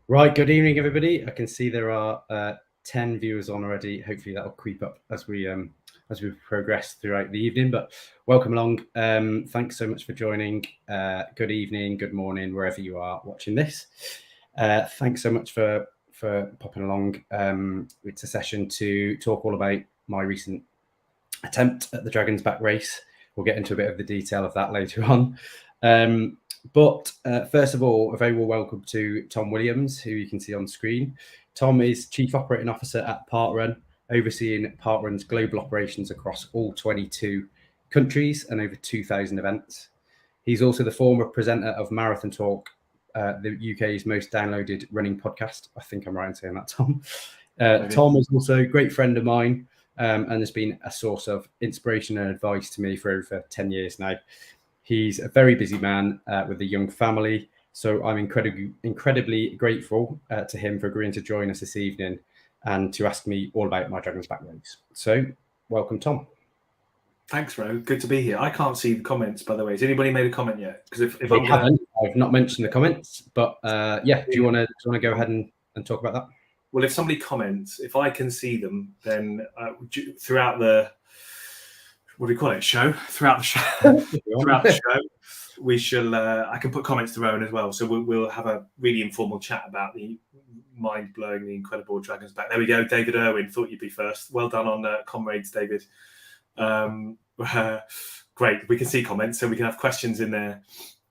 Right, good evening, everybody. I can see there are 10 viewers on already. Hopefully that'll creep up as we progress throughout the evening. But welcome along. Thanks so much for joining. Good evening, good morning, wherever you are watching this. Thanks so much for popping along. It's a session to talk all about my recent attempt at the Dragon's Back race. We'll get into a bit of the detail of that later on. But first of all, a very warm welcome to Tom Williams, who you can see on screen. Tom is Chief Operating Officer at Parkrun, overseeing Parkrun's global operations across all 22 countries and over 2,000 events. He's also the former presenter of Marathon Talk, the UK's most downloaded running podcast. I think I'm right in saying that, Tom. Tom is also a great friend of mine and has been a source of inspiration and advice to me for over 10 years now. He's a very busy man with a young family, so I'm incredibly grateful to him for agreeing to join us this evening and to ask me all about my Dragon's Back race. So, welcome, Tom. Thanks, Ro. Good to be here. I can't see the comments, by the way. Has anybody made a comment yet? Because if I haven't, I've not mentioned the comments. But yeah, do you want to go ahead and talk about that? Well, if somebody comments, if I can see them, then throughout the show, we shall. I can put comments to Rowan as well. So we'll have a really informal chat about the mind-blowingly incredible Dragon's Back. There we go. David Irwin, thought you'd be first. Well done on comrades, David. Great. We can see comments, so we can have questions in there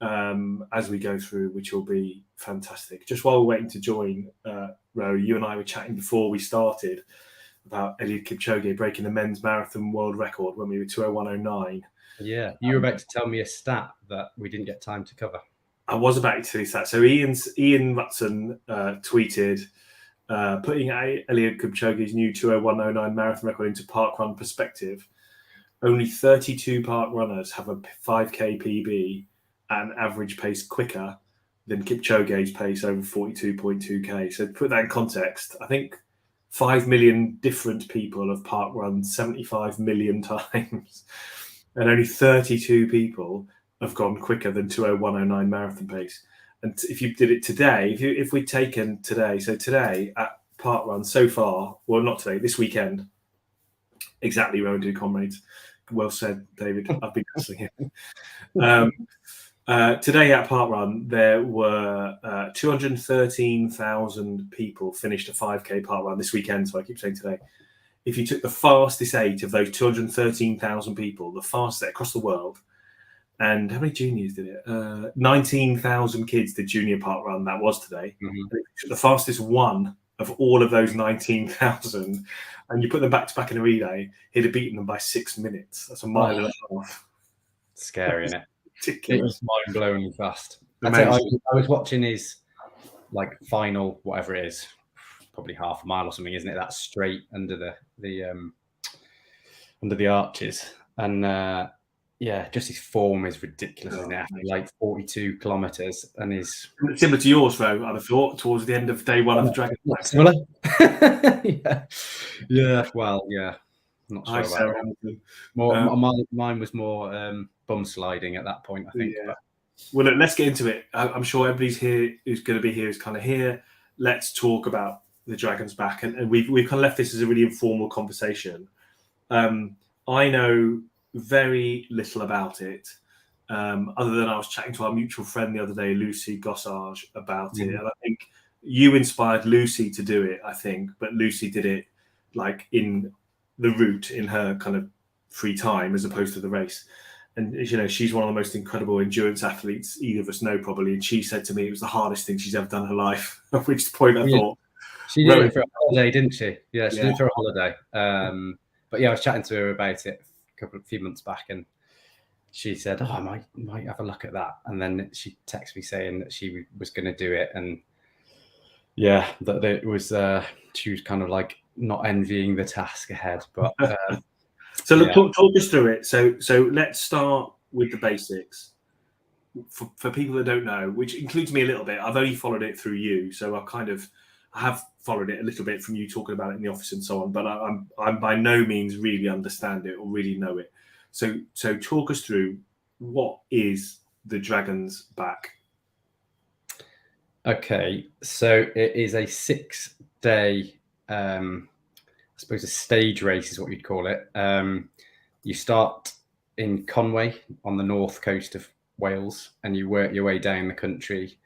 as we go through, which will be fantastic. Just while we're waiting to join, Ro, you and I were chatting before we started about Eliud Kipchoge breaking the men's marathon world record when we were 2:01:09. Yeah, you were about to tell me a stat that we didn't get time to cover. I was about to tell you that. So Ian Rutson tweeted, putting Eliud Kipchoge's new 2:01:09 marathon record into parkrun perspective, only 32 park runners have a 5K PB at an average pace quicker than Kipchoge's pace over 42.2K. So to put that in context, I think 5 million different people have park run 75 million times, and only 32 people have gone quicker than 2:01:09 marathon pace. And if you did it today, if we'd taken today, so today at Parkrun so far, well, not today, this weekend, exactly, Rowan do comrades. Well said, David. I've been hustling here. Today at Parkrun, there were 213,000 people finished a 5K Parkrun this weekend, so I keep saying today. If you took the fastest 8 of those 213,000 people, the fastest across the world, and how many juniors did it? 19,000 kids did junior parkrun. That was today. Mm-hmm. The fastest one of all of those 19,000, and you put them back to back in a relay, he'd have beaten them by 6 minutes. That's a mile and a half. Scary, isn't it? Ridiculous. It was mind-blowingly fast. I was watching his final, whatever it is, probably half a mile or something, isn't it? That straight under the arches, and yeah, just his form is ridiculous, isn't it? After 42 kilometers, and is similar to yours, though. I'd have thought towards the end of day one of the Dragon. Similar. yeah. Well, yeah. Not sure about that. Mine was more bum sliding at that point, I think. Yeah. Well, look, let's get into it. I'm sure everybody's here who's going to be here is kind of here. Let's talk about the Dragon's Back, and we've kind of left this as a really informal conversation. I know very little about it, other than I was chatting to our mutual friend the other day, Lucy Gossage, about it, and I think you inspired Lucy to do it. I think, but Lucy did it in the route in her kind of free time as opposed to the race. And she's one of the most incredible endurance athletes either of us know, probably. And she said to me it was the hardest thing she's ever done in her life. At which point I thought, she did it for a holiday, didn't she? Yeah, she did it for a holiday. But yeah, I was chatting to her about it a few months back, and she said, "Oh, I might have a look at that." And then she texted me saying that she was going to do it, and yeah, that it was. She was kind of not envying the task ahead, but. So look, talk us through it. So let's start with the basics. For people that don't know, which includes me a little bit, I've only followed it through you, so I have followed it a little bit from you talking about it in the office and so on, but I'm by no means really understand it or really know it. So talk us through, what is the Dragon's Back? Okay, so it is a 6-day, I suppose a stage race is what you'd call it. You start in Conwy on the north coast of Wales, and you work your way down the country,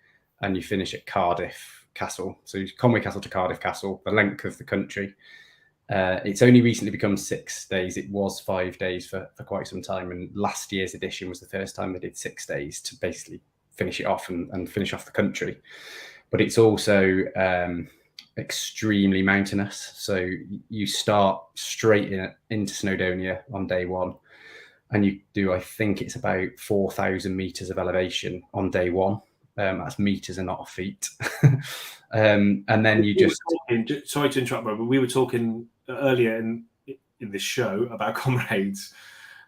and you finish at Cardiff Castle. So Conwy Castle to Cardiff Castle, the length of the country. It's only recently become 6 days. It was 5 days for quite some time, and last year's edition was the first time they did 6 days to basically finish it off and finish off the country. But it's also extremely mountainous. So you start straight into Snowdonia on day one, and you do, I think it's about 4,000 meters of elevation on day one. That's meters and not feet. And then you just... Sorry to interrupt, but we were talking earlier in this show about comrades.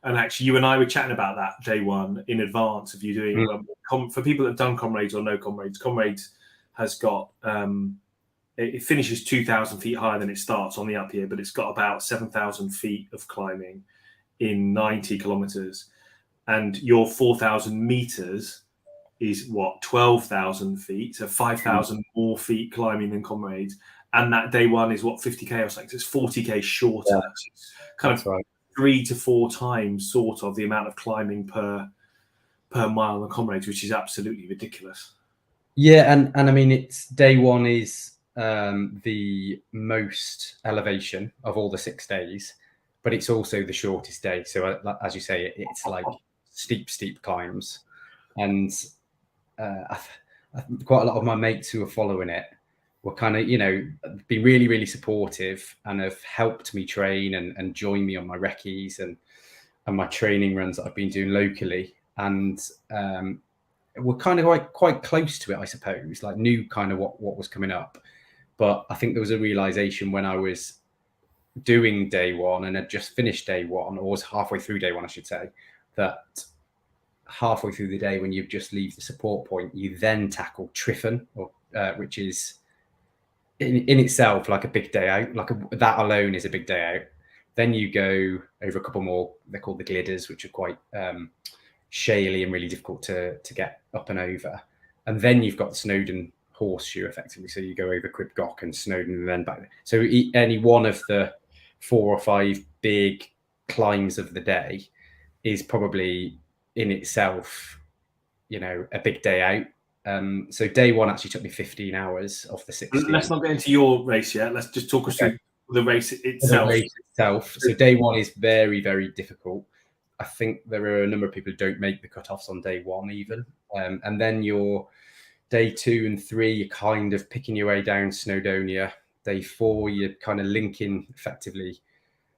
And actually, you and I were chatting about that day one in advance of you doing. For people that have done comrades or no comrades, comrades has got it finishes 2,000 feet higher than it starts on the up here, but it's got about 7,000 feet of climbing in 90 kilometers, and your 4,000 meters is what, 12,000 feet, so 5,000 more feet climbing than comrades. And that day one is what, 50k or something. So it's 40k shorter. Yeah, so kind of right. 3 to 4 times sort of the amount of climbing per mile on comrades, which is absolutely ridiculous. Yeah, and I mean, it's day one is the most elevation of all the 6 days, but it's also the shortest day. So as you say, it's like steep climbs, and quite a lot of my mates who are following it were kind of, been really, really supportive and have helped me train and join me on my recce's and my training runs that I've been doing locally. And we're kind of quite close to it, I suppose, like knew kind of what was coming up. But I think there was a realization when I was doing day one and had just finished day one, or was halfway through day one, I should say, that halfway through the day, when you just leave the support point, you then tackle Triffin, which is in itself like a big day out. That alone is a big day out. Then you go over a couple more, they're called the Glidders, which are quite shaly and really difficult to get up and over. And then you've got the Snowdon Horseshoe, effectively. So you go over Cribgoch and Snowdon and then back. So any one of the 4 or 5 big climbs of the day is probably in itself, a big day out. So day one actually took me 15 hours off the 16. Let's not get into your race yet. Let's just talk us through the race itself. So day one is very, very difficult. I think there are a number of people who don't make the cutoffs on day one even. And then your day 2 and 3, you're kind of picking your way down Snowdonia. Day 4, you're kind of linking effectively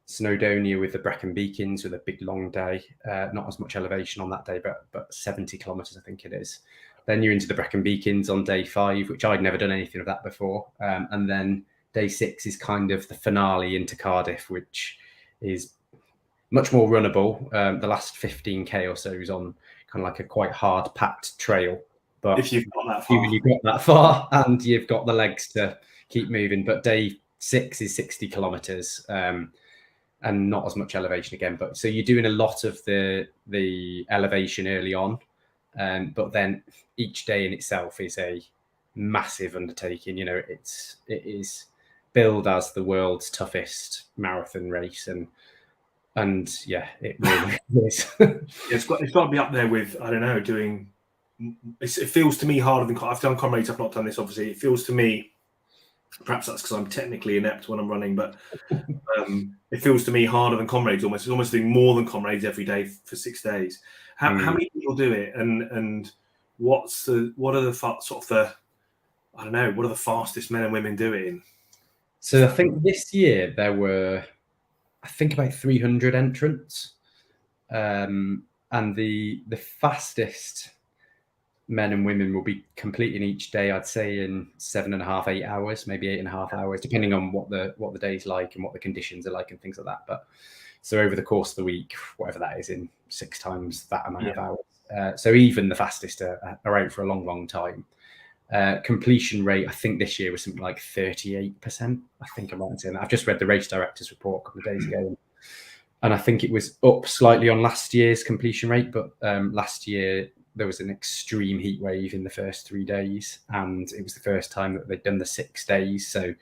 Snowdonia with the Brecon Beacons with a big long day. Not as much elevation on that day, but 70 kilometers, I think it is. Then you're into the Brecon Beacons on day 5, which I'd never done anything of that before. And then day 6 is kind of the finale into Cardiff, which is much more runnable. The last 15k or so is on kind of like a quite hard packed trail. But if you've got that far and you've got the legs to keep moving. But day 6 is 60 kilometers and not as much elevation again. But so you're doing a lot of the elevation early on. But then each day in itself is a massive undertaking. It is billed as the world's toughest marathon race, and yeah, it really is. It's got to be up there with, I don't know, doing. It feels to me harder than I've done comrades. I've not done this, obviously. It feels to me, perhaps that's because I'm technically inept when I'm running, but it feels to me harder than comrades. Almost, it's almost doing more than comrades every day for 6 days. How many people do it, and what are the fastest men and women doing? So I think this year there were, about 300 entrants, and the fastest men and women will be completing each day, I'd say, in 7.5, 8 hours, maybe 8.5 hours, depending on what the day's like and what the conditions are like and things like that. But so over the course of the week, whatever that is, in 6 times that amount of hours. So even the fastest are out for a long, long time. Completion rate, I think this year was something like 38%. I think I'm right in saying that. I've just read the race director's report a couple of days ago, and I think it was up slightly on last year's completion rate, but last year there was an extreme heat wave in the first 3 days, and it was the first time that they'd done the 6 days. So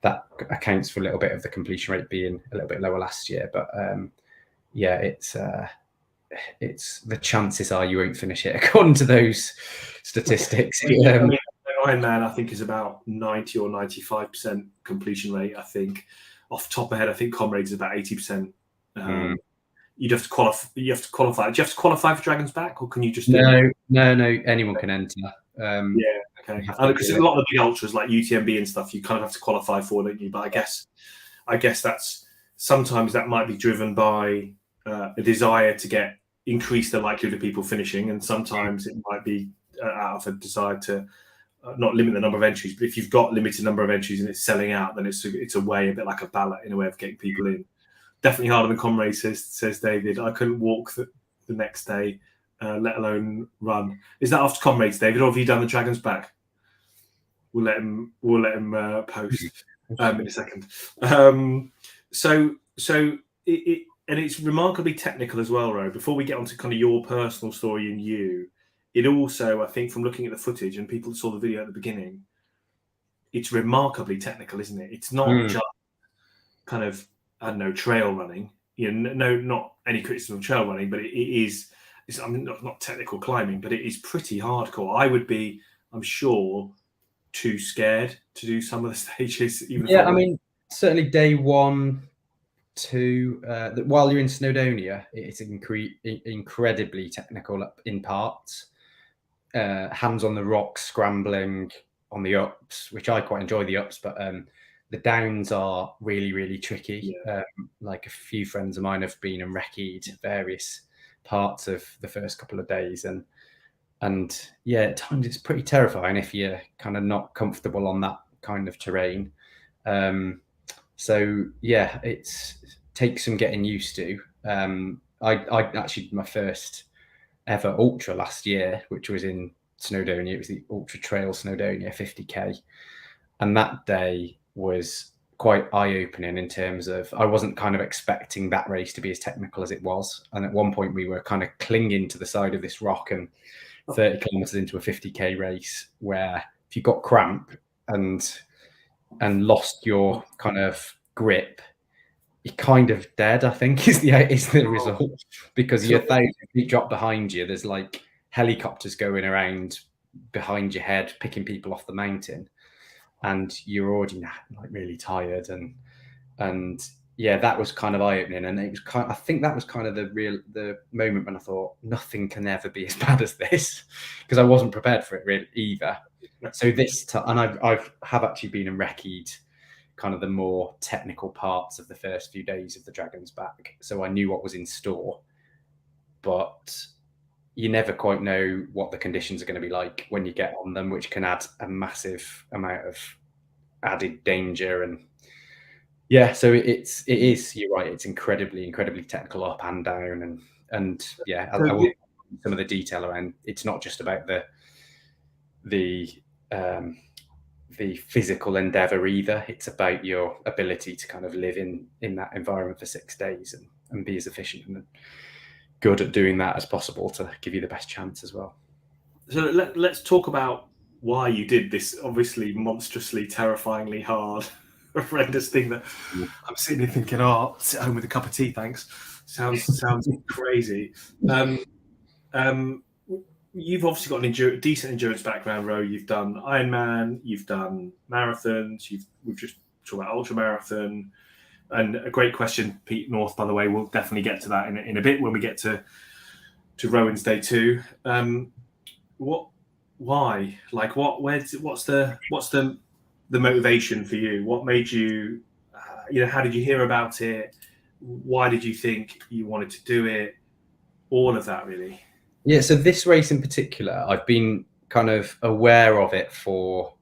that accounts for a little bit of the completion rate being a little bit lower last year. But yeah, it's the chances are you won't finish it according to those statistics. I mean, Ironman, I think, is about 90 or 95% completion rate. I think, off the top of my head, I think Comrades is about 80%. You'd have to qualify. You have to qualify. Do you have to qualify for Dragon's Back, or can you just do no? Anyone can enter. Yeah, okay. Because a lot of the big ultras like UTMB and stuff, you kind of have to qualify for, don't you? But I guess that's sometimes that might be driven by a desire to increase the likelihood of people finishing, and sometimes it might be out of a desire to not limit the number of entries. But if you've got limited number of entries and it's selling out, then it's a way, a bit like a ballot in a way of getting people in. Definitely harder than Comrades, says David. I couldn't walk the next day, let alone run. Is that after Comrades, David, or have you done the Dragon's Back? We'll let him post in a second. So it's remarkably technical as well, Ro. Before we get onto kind of your personal story and it also, I think, from looking at the footage and people saw the video at the beginning, it's remarkably technical, isn't it? It's not just kind of, I don't know, trail running. No, not any criticism of trail running, but it is. I mean, not technical climbing, but it is pretty hardcore. I would be, I'm sure, too scared to do some of the stages. I mean, certainly day 1, 2. While you're in Snowdonia, it's incredibly technical in parts. Hands on the rocks, scrambling on the ups, which I quite enjoy the ups, but the downs are really, really tricky. Yeah. Like a few friends of mine have been and recce'd various parts of the first couple of days, and yeah, at times it's pretty terrifying if you're kind of not comfortable on that kind of terrain. So yeah, it takes some getting used to. I actually did my first ever ultra last year, which was in Snowdonia. It was the Ultra Trail Snowdonia 50k, and that day was quite eye-opening in terms of I wasn't kind of expecting that race to be as technical as it was. And at one point we were kind of clinging to the side of this rock and 30 kilometers into a 50k race, where if you got cramp and lost your kind of grip, you're kind of dead, I think, is the result, because you're 1,000 feet drop behind you. There's like helicopters going around behind your head, picking people off the mountain, and you're already like really tired. And yeah, that was kind of eye-opening. And it was I think that was kind of the moment when I thought nothing can ever be as bad as this, because I wasn't prepared for it really either. So this and I've actually been and recce'd kind of the more technical parts of the first few days of the Dragon's Back, so I knew what was in store, but you never quite know what the conditions are going to be like when you get on them, which can add a massive amount of added danger. And yeah, so it is, you're right, it's incredibly technical up and down, and yeah, I will some of the detail around. It's not just about the physical endeavor either. It's about your ability to kind of live in that environment for 6 days and be as efficient and good at doing that as possible to give you the best chance as well. So let's talk about why you did this obviously monstrously, terrifyingly hard, horrendous thing that I'm sitting here thinking, oh, sit home with a cup of tea, thanks. Sounds crazy. You've obviously got a decent endurance background, Ro. You've done Ironman, you've done marathons, we've just talked about ultra marathon, and a great question, Pete North, by the way. We'll definitely get to that in a bit when we get to Rowan's day 2. Why? Like, what's the motivation for you? What made you? How did you hear about it? Why did you think you wanted to do it? All of that, really. Yeah, so this race in particular, I've been kind of aware of it for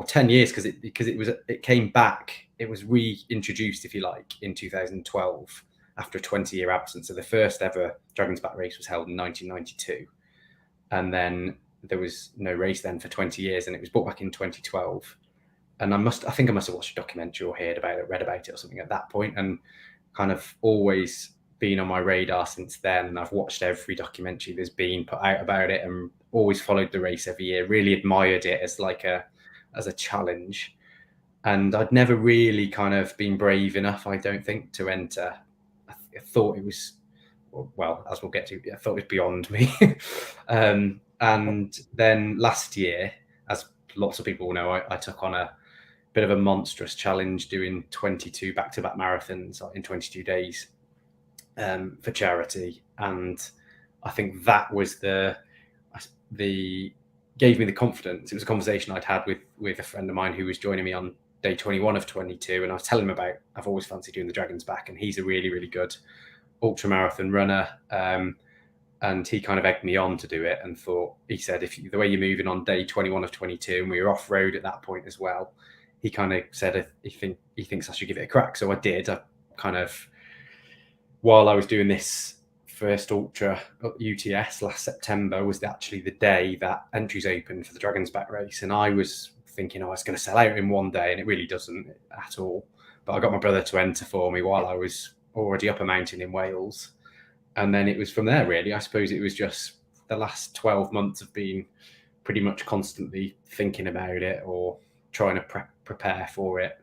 10 years because it came back. It was reintroduced, if you like, in 2012 after a 20-year absence. So the first ever Dragon's Back race was held in 1992, and then there was no race then for 20 years, and it was brought back in 2012. And I think I must have watched a documentary or read about it or something at that point, and kind of always been on my radar since then. I've watched every documentary there's been put out about it, and always followed the race every year. Really admired it as a challenge, and I'd never really kind of been brave enough, I don't think, to enter. I thought it was, well, as we'll get to, I thought it was beyond me. And then last year, as lots of people know, I took on a bit of a monstrous challenge, doing 22 back-to-back marathons in 22 days for charity. And I think that was the gave me the confidence. It was a conversation I'd had with a friend of mine who was joining me on day 21 of 22, and I was telling him about, I've always fancied doing the Dragon's Back, and he's a really, really good ultra marathon runner. And he kind of egged me on to do it, and he said, the way you're moving on day 21 of 22, and we were off road at that point as well, he kind of said, he thinks I should give it a crack. So I did. I kind of, while I was doing this first ultra UTS last September, was actually the day that entries opened for the Dragon's Back race. And I was thinking, it's going to sell out in one day, and it really doesn't at all. But I got my brother to enter for me while I was already up a mountain in Wales. And then it was from there, really. I suppose it was just the last 12 months of being pretty much constantly thinking about it, or trying to prepare for it,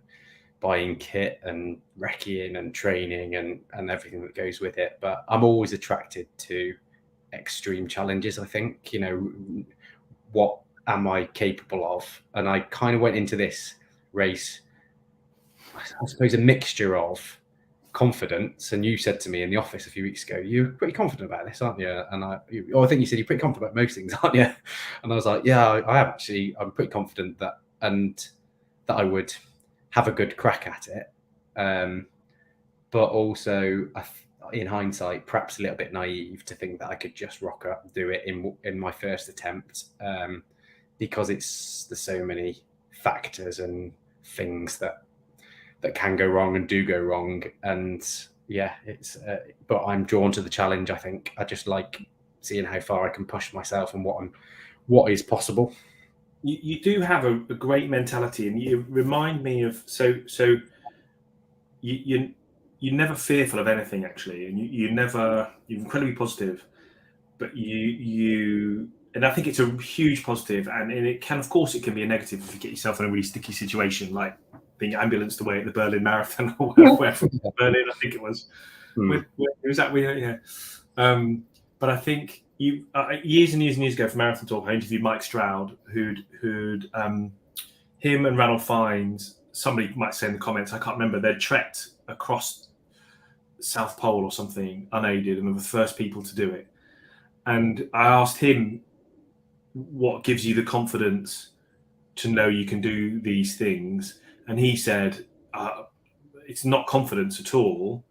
buying kit and recceing and training and everything that goes with it. But I'm always attracted to extreme challenges, I think. What am I capable of? And I kind of went into this race, I suppose, a mixture of confidence. And you said to me in the office a few weeks ago, you're pretty confident about this, aren't you? And I think you said you're pretty confident about most things, aren't you? And I was like, yeah, I am actually. I'm pretty confident that I would have a good crack at it. But also, in hindsight, perhaps a little bit naive to think that I could just rock up and do it in my first attempt, because there's so many factors and things that can go wrong and do go wrong. And yeah, but I'm drawn to the challenge. I think I just like seeing how far I can push myself and what is possible. You do have a great mentality, and you remind me of you're never fearful of anything, actually, and you're incredibly positive. But and I think it's a huge positive, and it can, of course, it can be a negative if you get yourself in a really sticky situation, like being ambulanced away at the Berlin Marathon or where from Berlin, I think it was. Where was that? Yeah. But I think years and years and years ago for Marathon Talk, I interviewed Mike Stroud, who'd him and Ranulph Fiennes, somebody might say in the comments, I can't remember, they'd trekked across South Pole or something unaided, and were the first people to do it. And I asked him, what gives you the confidence to know you can do these things? And he said, it's not confidence at all.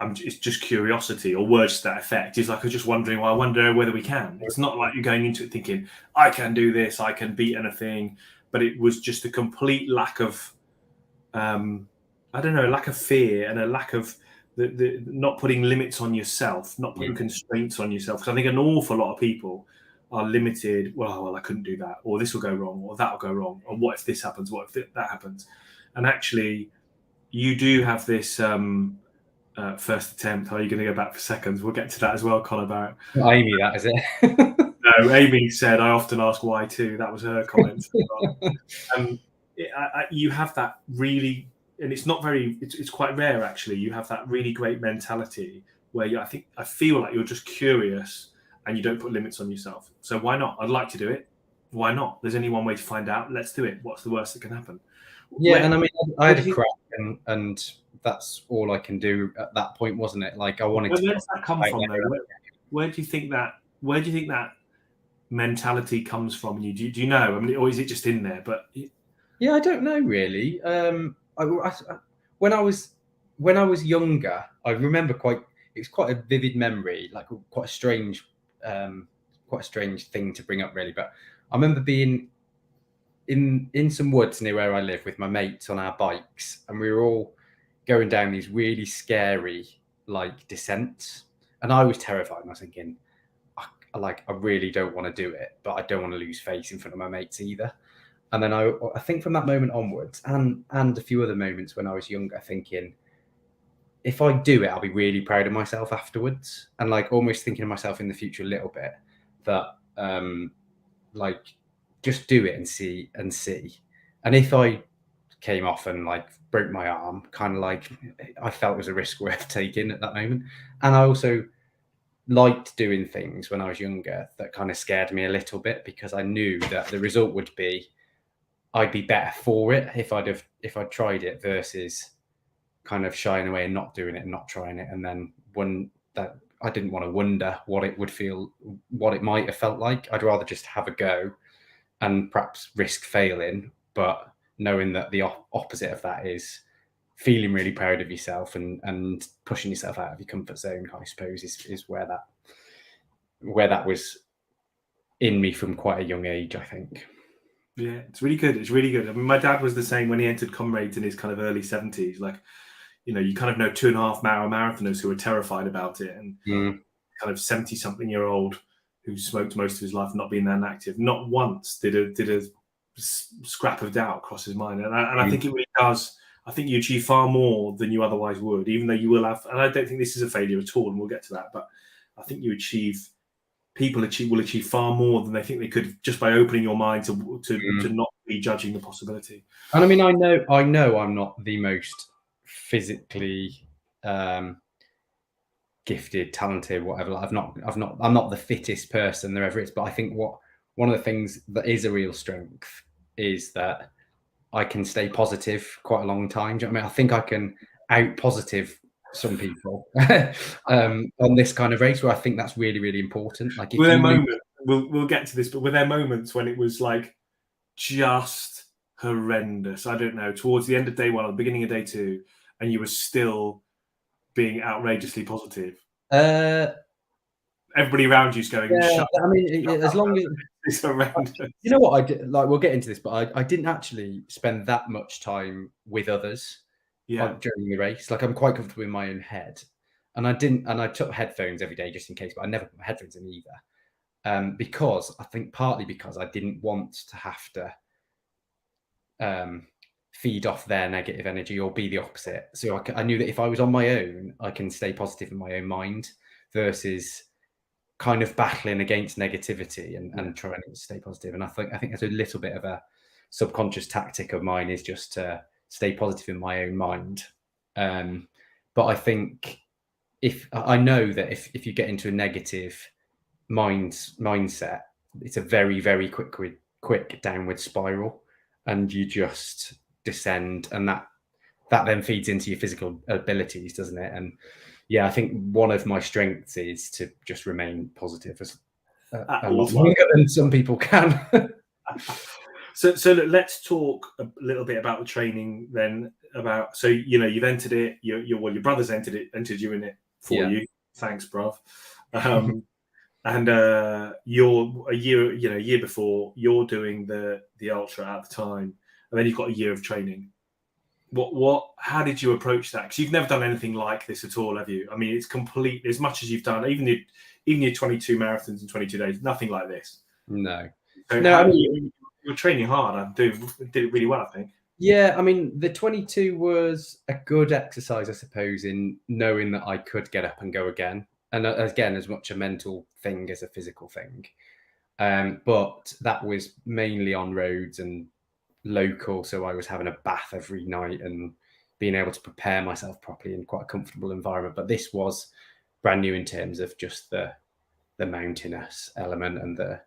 It's just curiosity, or words to that effect. He's like, I'm just wondering, I wonder whether we can. It's not like you're going into it thinking, I can do this, I can beat anything. But it was just a complete lack of, lack of fear, and a lack of the not putting limits on yourself, not putting constraints on yourself. Because I think an awful lot of people are limited. Well, I couldn't do that, or this will go wrong, or that will go wrong, or what if this happens, what if that happens? And actually, you do have this first attempt. Are you going to go back for seconds? We'll get to that as well, Conor Barrett. Amy, that is it. No, Amy said, I often ask why too. That was her comment. You have that really, and it's not very, it's quite rare actually. You have that really great mentality where I feel like you're just curious and you don't put limits on yourself. So why not? I'd like to do it. Why not? There's only one way to find out. Let's do it. What's the worst that can happen? Yeah, and I mean, I had a crack, and that's all I can do at that point, wasn't it? Like I wanted to. Where does that come from, though? Where do you think that mentality comes from? Do you know? I mean, or is it just in there? But yeah, I don't know really. When I was younger, I remember it's quite a vivid memory, like quite a strange thing to bring up, really. But I remember being in some woods near where I live with my mates on our bikes, and we were all going down these really scary descents, and I was terrified, and I was thinking, I really don't want to do it, but I don't want to lose face in front of my mates either. And then I think from that moment onwards, and a few other moments when I was younger, thinking, if I do it, I'll be really proud of myself afterwards, and like almost thinking of myself in the future a little bit that like just do it and see. And if I came off and like broke my arm, kind of like I felt it was a risk worth taking at that moment. And I also liked doing things when I was younger that kind of scared me a little bit, because I knew that the result would be I'd be better for it if I'd tried it, versus kind of shying away and not doing it and not trying it. And then when that, I didn't want to wonder what it would feel, what it might have felt like. I'd rather just have a go and perhaps risk failing, but knowing that the opposite of that is feeling really proud of yourself and pushing yourself out of your comfort zone, I suppose, is where that was in me from quite a young age, I think. Yeah, it's really good. It's really good. I mean, my dad was the same when he entered Comrades in his kind of early 70s. Like, you know, you kind of know 2.5 mile marathoners who are terrified about it, and kind of 70-something-year-old who smoked most of his life, not being that active, not once did a scrap of doubt cross his mind. And I think it really does. I think you achieve far more than you otherwise would, even though you will have. And I don't think this is a failure at all, and we'll get to that. But I think people will achieve far more than they think they could just by opening your mind to not be judging the possibility. And I mean, I know I'm not the most physically gifted, talented, whatever. I'm not the fittest person there ever is. But I think one of the things that is a real strength is that I can stay positive quite a long time. Do you know what I mean? I think I can out positive some people on this kind of race, where I think that's really, really important. Like, were there moments, we'll get to this, but were there moments when it was like just horrendous? I don't know, towards the end of day one or the beginning of day two, and you were still being outrageously positive? Everybody around you's going, yeah, I mean, as long as it's horrendous. You know what I did? Like, we'll get into this, but I didn't actually spend that much time with others during the race. Like, I'm quite comfortable in my own head, and I took headphones every day just in case, but I never put my headphones in either, because I think partly because I didn't want to have to feed off their negative energy or be the opposite. So I knew that if I was on my own, I can stay positive in my own mind, versus kind of battling against negativity and trying to stay positive. And I think that's a little bit of a subconscious tactic of mine, is just to stay positive in my own mind. But I think if you get into a negative mindset, it's a very, very quick downward spiral, and you just descend, and that then feeds into your physical abilities, doesn't it? And yeah, I think one of my strengths is to just remain positive a lot longer than some people can. So look, let's talk a little bit about the training then. So you've entered it. Your brothers entered you in it for you. Thanks, bruv. And you're a year before, you're doing the ultra at the time, and then you've got a year of training. How did you approach that? Because you've never done anything like this at all, have you? I mean, it's complete, as much as you've done, even your 22 marathons in 22 days, nothing like this. No. So no, I mean, you're training hard and did it really well, I think. Yeah, I mean, the 22 was a good exercise, I suppose, in knowing that I could get up and go again. And again, as much a mental thing as a physical thing. But that was mainly on roads and local, so I was having a bath every night and being able to prepare myself properly in quite a comfortable environment. But this was brand new in terms of just the mountainous element and the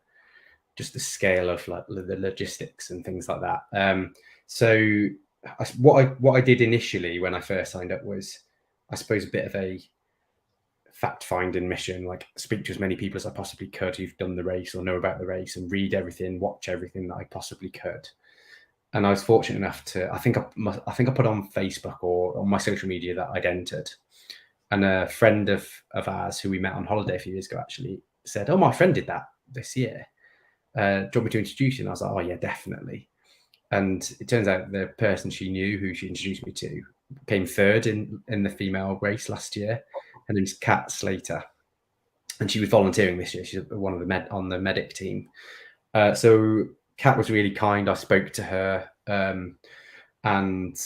scale of like the logistics and things like that. So what I did initially when I first signed up was, I suppose, a bit of a fact-finding mission, like speak to as many people as I possibly could who've done the race or know about the race, and read everything, watch everything that I possibly could. And I was fortunate enough to, I think I put on Facebook or on my social media that I'd entered. And a friend of ours who we met on holiday a few years ago actually said, "Oh, my friend did that this year. Do you want me to introduce you?" And I was like, "Oh yeah, definitely." And it turns out the person she knew, who she introduced me to, came third in the female race last year. Her name's Kat Slater, and she was volunteering this year. She's one of on the medic team. So Kat was really kind. I spoke to her, and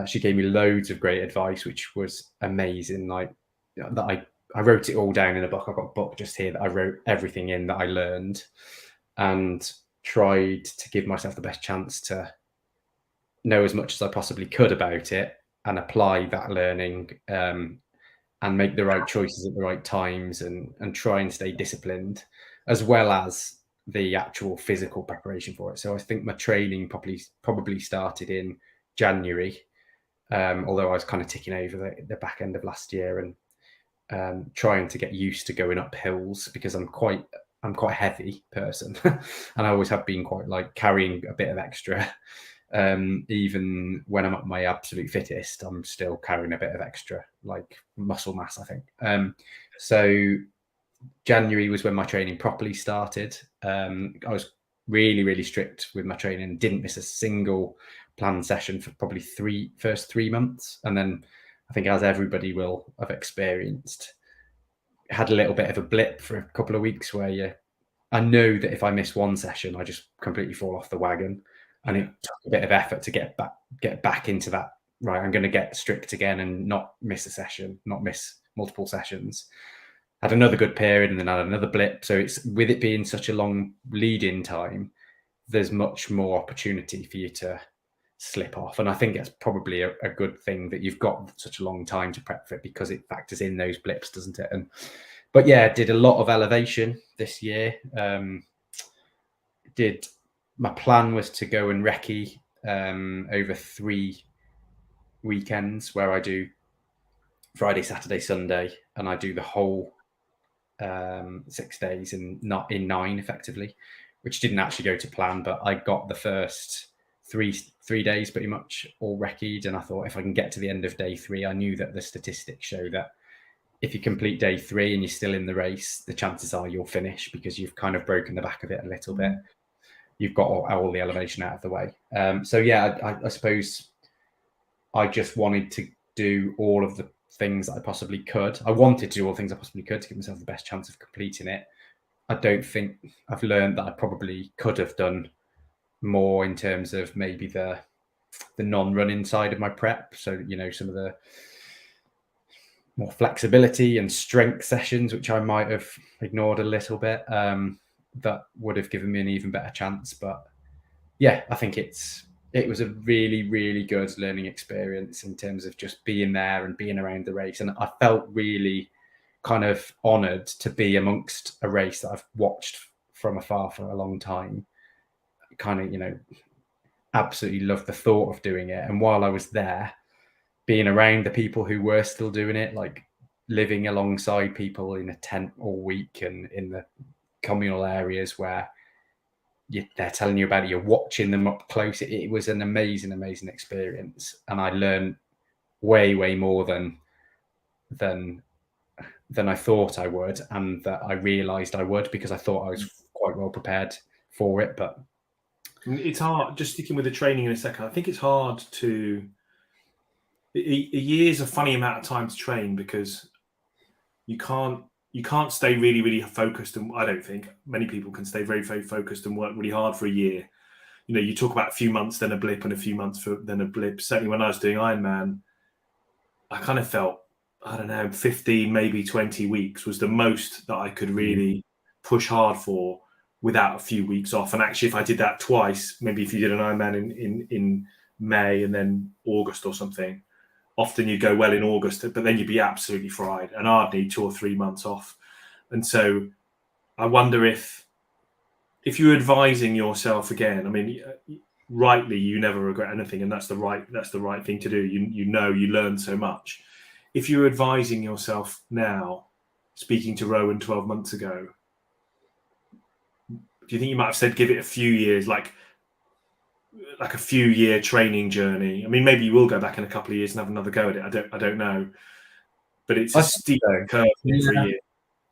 she gave me loads of great advice, which was amazing. Like that, I wrote it all down in a book. I've got a book just here that I wrote everything in that I learned, and tried to give myself the best chance to know as much as I possibly could about it and apply that learning, and make the right choices at the right times, and try and stay disciplined, as well as the actual physical preparation for it. So I think my training probably started in January, although I was kind of ticking over the back end of last year, and trying to get used to going up hills, because I'm quite a heavy person and I always have been quite like carrying a bit of extra. Even when I'm at my absolute fittest, I'm still carrying a bit of extra, like muscle mass, I think. So January was when my training properly started. I was really, really strict with my training, didn't miss a single planned session for probably first 3 months. And then I think, as everybody will have experienced, had a little bit of a blip for a couple of weeks where I know that if I miss one session, I just completely fall off the wagon. And it took a bit of effort to get back into that. Right, I'm going to get strict again and not miss a session, not miss multiple sessions. Had another good period and then had another blip. So it's, with it being such a long lead-in time, there's much more opportunity for you to slip off. And I think it's probably a good thing that you've got such a long time to prep for it, because it factors in those blips, doesn't it? But yeah, did a lot of elevation this year. My plan was to go and recce over 3 weekends, where I do Friday, Saturday, Sunday, and I do the whole 6 days in 9 effectively, which didn't actually go to plan, but I got the first three days pretty much all recce'd, and I thought, if I can get to the end of day 3, I knew that the statistics show that if you complete day 3 and you're still in the race, the chances are you'll finish, because you've kind of broken the back of it a little bit. You've got all the elevation out of the way. So yeah, I suppose I just wanted to do all of the things I possibly could. I wanted to do all the things I possibly could to give myself the best chance of completing it. I don't think I've learned that I probably could have done more in terms of maybe the non-running side of my prep. So, some of the more flexibility and strength sessions, which I might have ignored a little bit, that would have given me an even better chance. But yeah, I think it was a really, really good learning experience in terms of just being there and being around the race. And I felt really kind of honoured to be amongst a race that I've watched from afar for a long time. Kind of, absolutely loved the thought of doing it. And while I was there, being around the people who were still doing it, like living alongside people in a tent all week and in the communal areas where they're telling you about it, you're watching them up close. It was an amazing, amazing experience. And I learned way, way more than I thought I would, and that I realised I would, because I thought I was quite well prepared for it. But it's hard, just sticking with the training in a second. I think it's hard to... A year's a funny amount of time to train, because you can't stay really, really focused. And I don't think many people can stay very, very focused and work really hard for a year. You talk about a few months, then a blip, and a few months then a blip. Certainly when I was doing Ironman, I kind of felt, I don't know, 15, maybe 20 weeks was the most that I could really push hard for without a few weeks off. And actually, if I did that twice, maybe if you did an Ironman in May and then August or something, often you'd go well in August, but then you'd be absolutely fried, and I'd need 2 or 3 months off. And so I wonder if you're advising yourself again, I mean, rightly, you never regret anything, and that's the right thing to do. You learn so much. If you're advising yourself now, speaking to Rowan 12 months ago, do you think you might have said give it a few years, like a few year training journey? I mean, maybe you will go back in a couple of years and have another go at it. I don't know, but it's a steep curve for a year.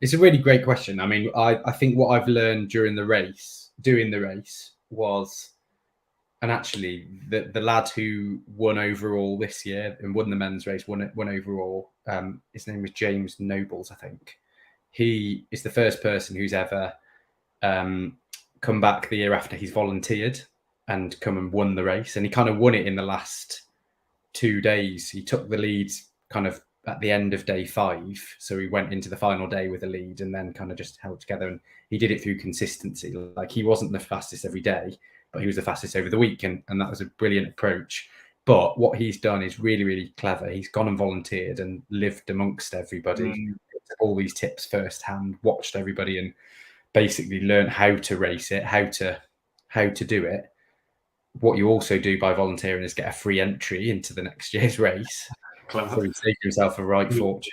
It's a really great question. I mean, I think what I've learned doing the race was, and actually the lad who won overall this year and won the men's race, won overall, his name was James Nobles, I think. He is the first person who's ever come back the year after he's volunteered. and come and won the race. And he kind of won it in the last 2 days. He took the lead kind of at the end of day 5. So he went into the final day with a lead and then kind of just held together. And he did it through consistency. Like, he wasn't the fastest every day, but he was the fastest over the week. And that was a brilliant approach. But what he's done is really, really clever. He's gone and volunteered and lived amongst everybody, all these tips firsthand, watched everybody, and basically learned how to race it, how to do it. What you also do by volunteering is get a free entry into the next year's race. So he's saved himself a right fortune.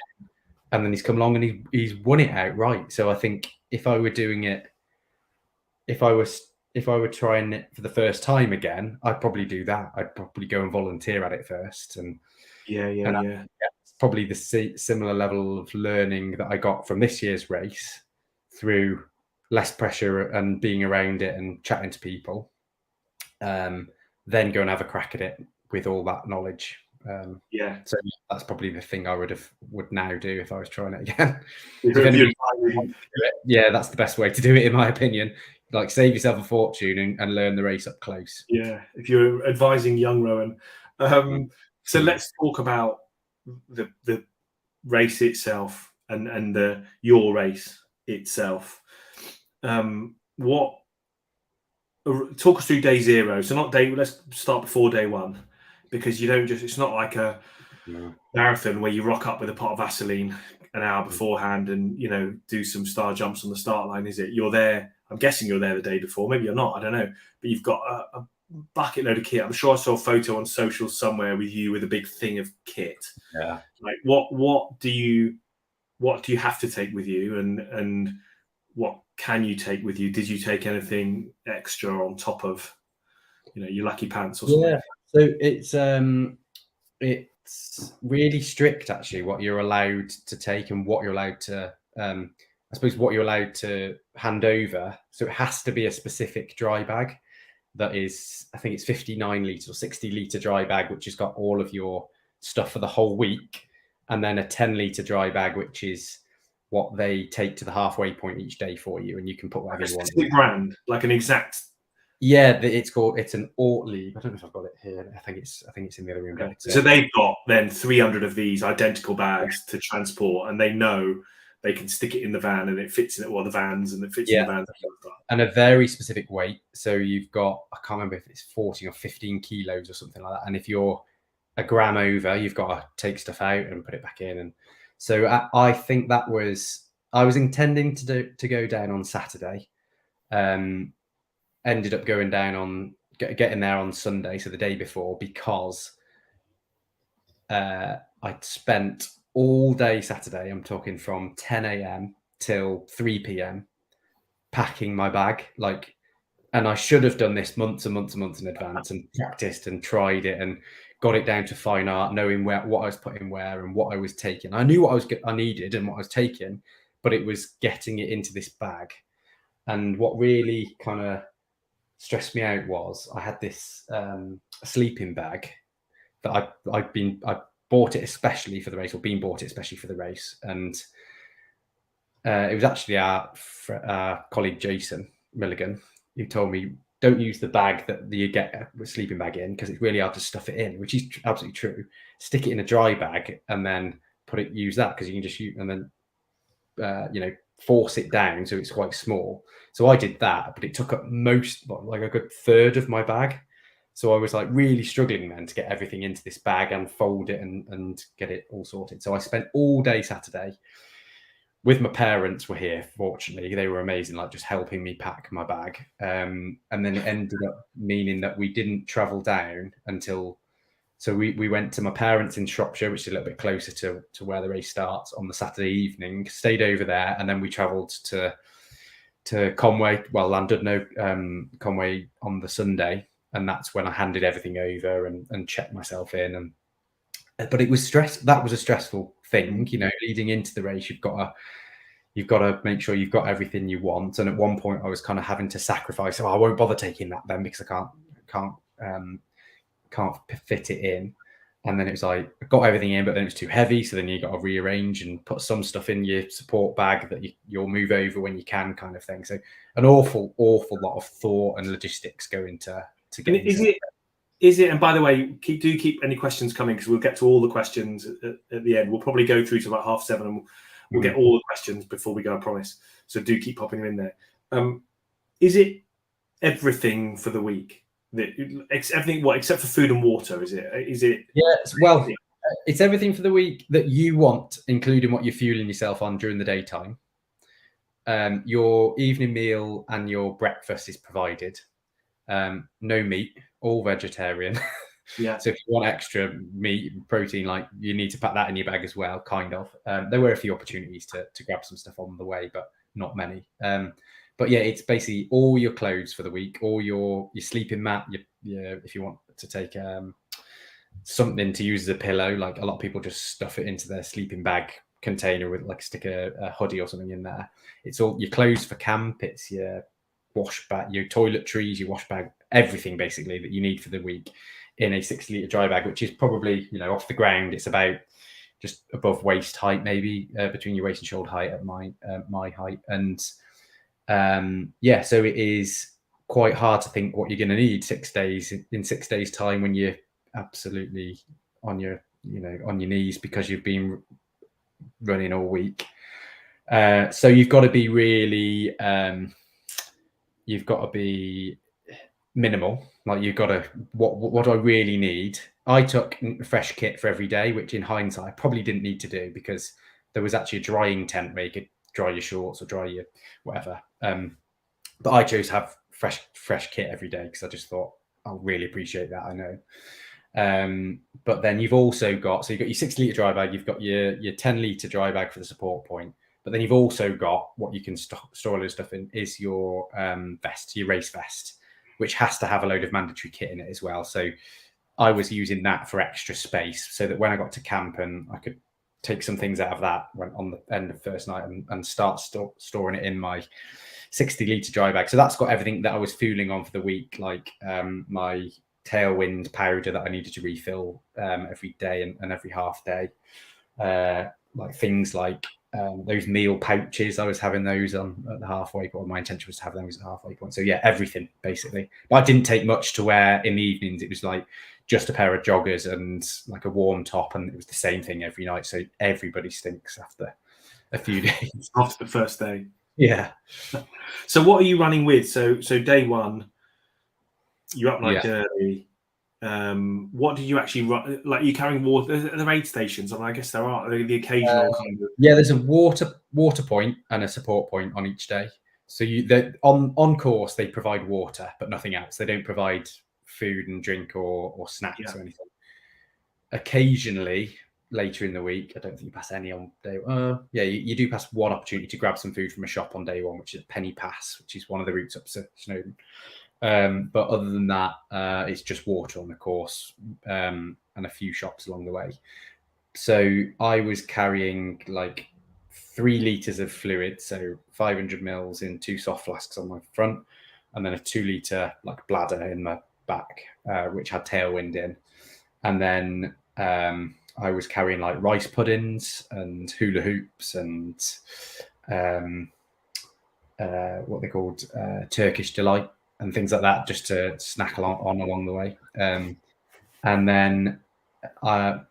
And then he's come along and he's won it outright. So I think if I were doing it, if I were trying it for the first time again, I'd probably do that. I'd probably go and volunteer at it first. And it's probably the similar level of learning that I got from this year's race through less pressure and being around it and chatting to people. Then go and have a crack at it with all that knowledge. So that's probably the thing I would now do if I was trying it again. That's the best way to do it, in my opinion. Like, save yourself a fortune and learn the race up close. If you're advising young Rowan. So let's talk about the race itself and your race itself. Talk us through day 0. So let's start before day 1, because it's not like a marathon where you rock up with a pot of Vaseline an hour beforehand and, do some star jumps on the start line, is it? You're there. I'm guessing you're there the day before. Maybe you're not. I don't know. But you've got a bucket load of kit. I'm sure I saw a photo on social somewhere with you with a big thing of kit. Yeah. Like, what do you have to take with you, and what can you take with you? Did you take anything extra on top of, your lucky pants or something? Yeah. So it's really strict, actually, what you're allowed to take and what you're allowed to, what you're allowed to hand over. So it has to be a specific dry bag that is, I think it's 59 litre or 60 litre dry bag, which has got all of your stuff for the whole week. And then a 10 litre dry bag, which is what they take to the halfway point each day for you. And you can put whatever you want. Specific brand, like an exact. Yeah, it's an Ortlieb. I don't know if I've got it here. I think it's in the other room. Okay. So they've got then 300 of these identical bags to transport, and they know they can stick it in the van and it fits in it, the vans, and it fits in the van. And a very specific weight. So you've got, I can't remember if it's 14 or 15 kilos or something like that. And if you're a gram over, you've got to take stuff out and put it back in. And so I think I was intending to go down on Saturday. Ended up going down getting there on Sunday, so the day before, because I'd spent all day Saturday, I'm talking from 10 a.m. till 3 p.m. packing my bag, and I should have done this months and months and months in advance and practiced and tried it and got it down to fine art, knowing what I was putting where and what I was taking. I knew what I needed and what I was taking, but it was getting it into this bag. And what really kind of stressed me out was I had this sleeping bag that I bought it especially for the race, or bought it especially for the race. And it was actually our colleague Jason Milligan who told me, don't use the bag that you get a sleeping bag in, because it's really hard to stuff it in, which is absolutely true. Stick it in a dry bag and then use that, because you can just use, and then force it down so it's quite small. So I did that, but it took up a good third of my bag. So I was really struggling then to get everything into this bag and fold it and get it all sorted. So I spent all day Saturday with my parents. Were here, fortunately. They were amazing, just helping me pack my bag. And then it ended up meaning that we didn't travel down until, so we went to my parents in Shropshire, which is a little bit closer to where the race starts, on the Saturday evening, stayed over there, and then we travelled to Conwy, Llandudno, Conwy on the Sunday. And that's when I handed everything over and checked myself in. But it was that was a stressful thing, leading into the race. You've got to make sure you've got everything you want. And at one point I was kind of having to sacrifice. I won't bother taking that then, because I can't fit it in. And then it was I got everything in, but then it was too heavy. So then you got to rearrange and put some stuff in your support bag that you'll move over when you can, kind of thing. So an awful lot of thought and logistics go into to get. Is it? And by the way, keep any questions coming, because we'll get to all the questions at the end. We'll probably go through to about 7:30, and we'll get all the questions before we go, I promise. So do keep popping them in there. Is it everything for the week? Everything except for food and water? Is it? Yes. Well, it's everything for the week that you want, including what you're fueling yourself on during the daytime. Your evening meal and your breakfast is provided. No meat, all vegetarian. Yeah. So if you want extra meat, protein, like, you need to pack that in your bag as well, kind of. There were a few opportunities to grab some stuff on the way, but not many. But yeah, it's basically all your clothes for the week, all your sleeping mat, if you want to take something to use as a pillow, like a lot of people just stuff it into their sleeping bag container with, like, stick a hoodie or something in there. It's all your clothes for camp, it's your wash bag, your toiletries, your wash bag, everything basically that you need for the week in a 60-litre dry bag, which is probably, off the ground, it's about just above waist height, maybe between your waist and shoulder height at my height. And so it is quite hard to think what you're going to need 6 days in 6 days time, when you're absolutely on your knees because you've been running all week. So you've got to be really you've got to be minimal. Like, you've got to, what do I really need? I took a fresh kit for every day, which in hindsight I probably didn't need to do, because there was actually a drying tent where you could dry your shorts or dry your whatever. But I chose to have fresh kit every day, because I just thought I'll really appreciate that, I know. But then you've also got, so you've got your 60-litre dry bag, you've got your 10-litre dry bag for the support point, but then you've also got what you can store all this stuff in is your vest, your race vest, which has to have a load of mandatory kit in it as well. So I was using that for extra space, so that when I got to camp, and I could take some things out of that when on the end of the first night and start storing it in my 60-litre dry bag. So that's got everything that I was fueling on for the week, like my tailwind powder that I needed to refill every day and every half day. Like things like those meal pouches, I was having those on at the halfway point. My intention was to have those at the halfway point. So yeah, everything basically. But I didn't take much to wear in the evenings. It was like just a pair of joggers and like a warm top, and it was the same thing every night. So everybody stinks after a few days. After the first day. Yeah. So what are you running with? So day one, you're up night early. What do you actually run? Like, you're carrying water? Are there aid stations? I mean, I guess there are. The occasional kind of. Yeah, there's a water point and a support point on each day. So on course they provide water, but nothing else. They don't provide food and drink or snacks or anything. Occasionally, later in the week, I don't think you pass any on day. You do pass one opportunity to grab some food from a shop on day one, which is a penny pass, which is one of the routes up to Snowdon. But other than that, it's just water on the course and a few shops along the way. So I was carrying like 3 litres of fluid, so 500 mils in 2 soft flasks on my front, and then a 2-litre like bladder in my back, which had tailwind in. And then I was carrying like rice puddings and hula hoops and what they called Turkish delight and things like that, just to snack along the way. And then I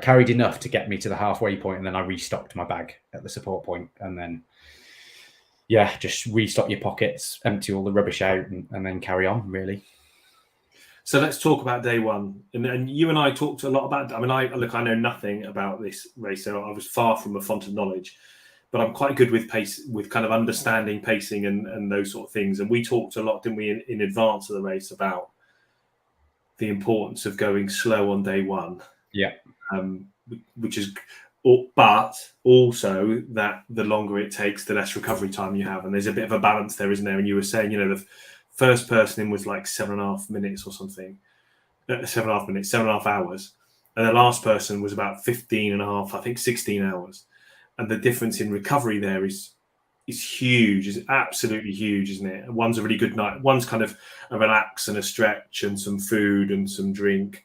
carried enough to get me to the halfway point, and then I restocked my bag at the support point, and then just restock your pockets, empty all the rubbish out, and then carry on, really. So let's talk about day one. And you and I talked a lot about. I mean, I know nothing about this race, so I was far from a font of knowledge, but I'm quite good with with kind of understanding pacing and those sort of things. And we talked a lot, didn't we, in advance of the race, about the importance of going slow on day one. Yeah. Which is, but also that the longer it takes, the less recovery time you have. And there's a bit of a balance there, isn't there? And you were saying, the first person in was like 7.5 minutes or something, 7.5 hours. And the last person was about 15.5, I think 16 hours. And the difference in recovery there is huge, is absolutely huge, isn't it? One's a really good night. One's kind of a relax and a stretch and some food and some drink,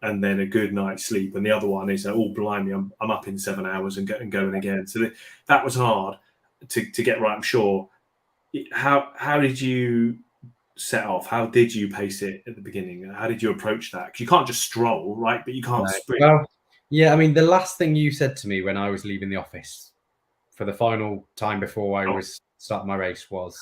and then a good night's sleep. And the other one is, blimey, I'm up in 7 hours and going again. So that was hard to get right, I'm sure. How did you set off? How did you pace it at the beginning? How did you approach that? Because you can't just stroll, right? But you can't sprint. Well, yeah, I mean, the last thing you said to me when I was leaving the office for the final time before I was starting my race was,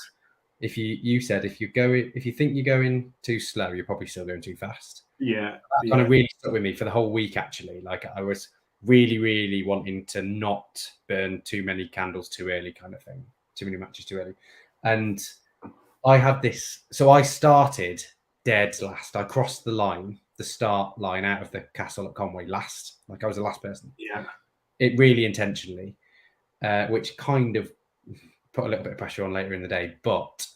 if you said if you think you're going too slow, you're probably still going too fast. Yeah, That kind of really stuck with me for the whole week. Actually, like I was really wanting to not burn too many candles too early, kind of thing, too many matches too early, and I had this. So I started dead last. I crossed the start line out of the castle at Conwy last. Like I was the last person. Yeah. It really intentionally, which kind of put a little bit of pressure on later in the day. But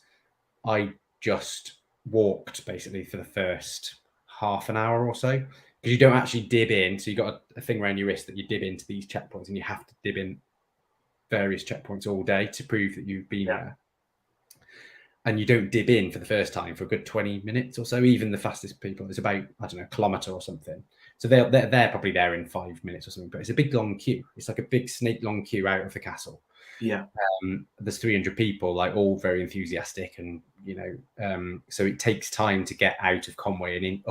I just walked basically for the first half an hour or so because you don't actually dib in. So you got a thing around your wrist that you dib into these checkpoints, and you have to dib in various checkpoints all day to prove that you've been there. And you don't dib in for the first time for a good 20 minutes or so. Even the fastest people, it's about, I don't know, a kilometre or something. So they're probably there in 5 minutes or something. But it's a big long queue. It's like a big snake long queue out of the castle. Yeah. There's 300 people, like all very enthusiastic, and so it takes time to get out of Conwy and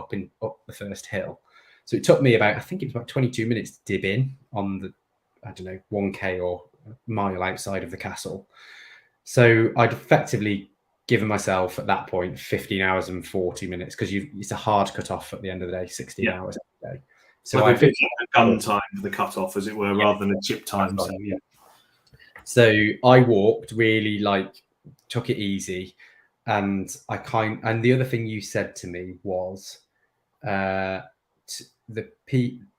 up the first hill. So it took me I think it was about 22 minutes to dib in on the, I don't know, 1k or mile outside of the castle. So I'd effectively given myself at that point 15 hours and 40 minutes because it's a hard cut off at the end of the day, 16 hours every day. So I picked a gun time for the cut off, as it were, rather than a chip time. So I walked really, like, took it easy, and the other thing you said to me was, if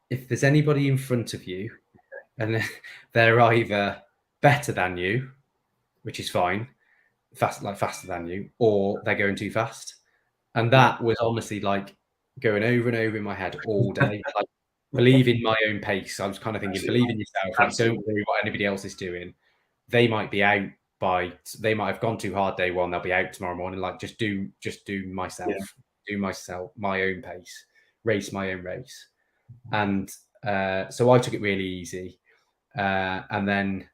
there's anybody in front of you, and they're either better than you, which is fine, faster than you, or they're going too fast. And that was honestly like going over and over in my head all day. Like, believe in my own pace. I was kind of thinking, believe in yourself. Like, don't worry what anybody else is doing. They might be out they might have gone too hard day one. They'll be out tomorrow morning. Like, just do myself, my own pace, race my own race. And so I took it really easy. And then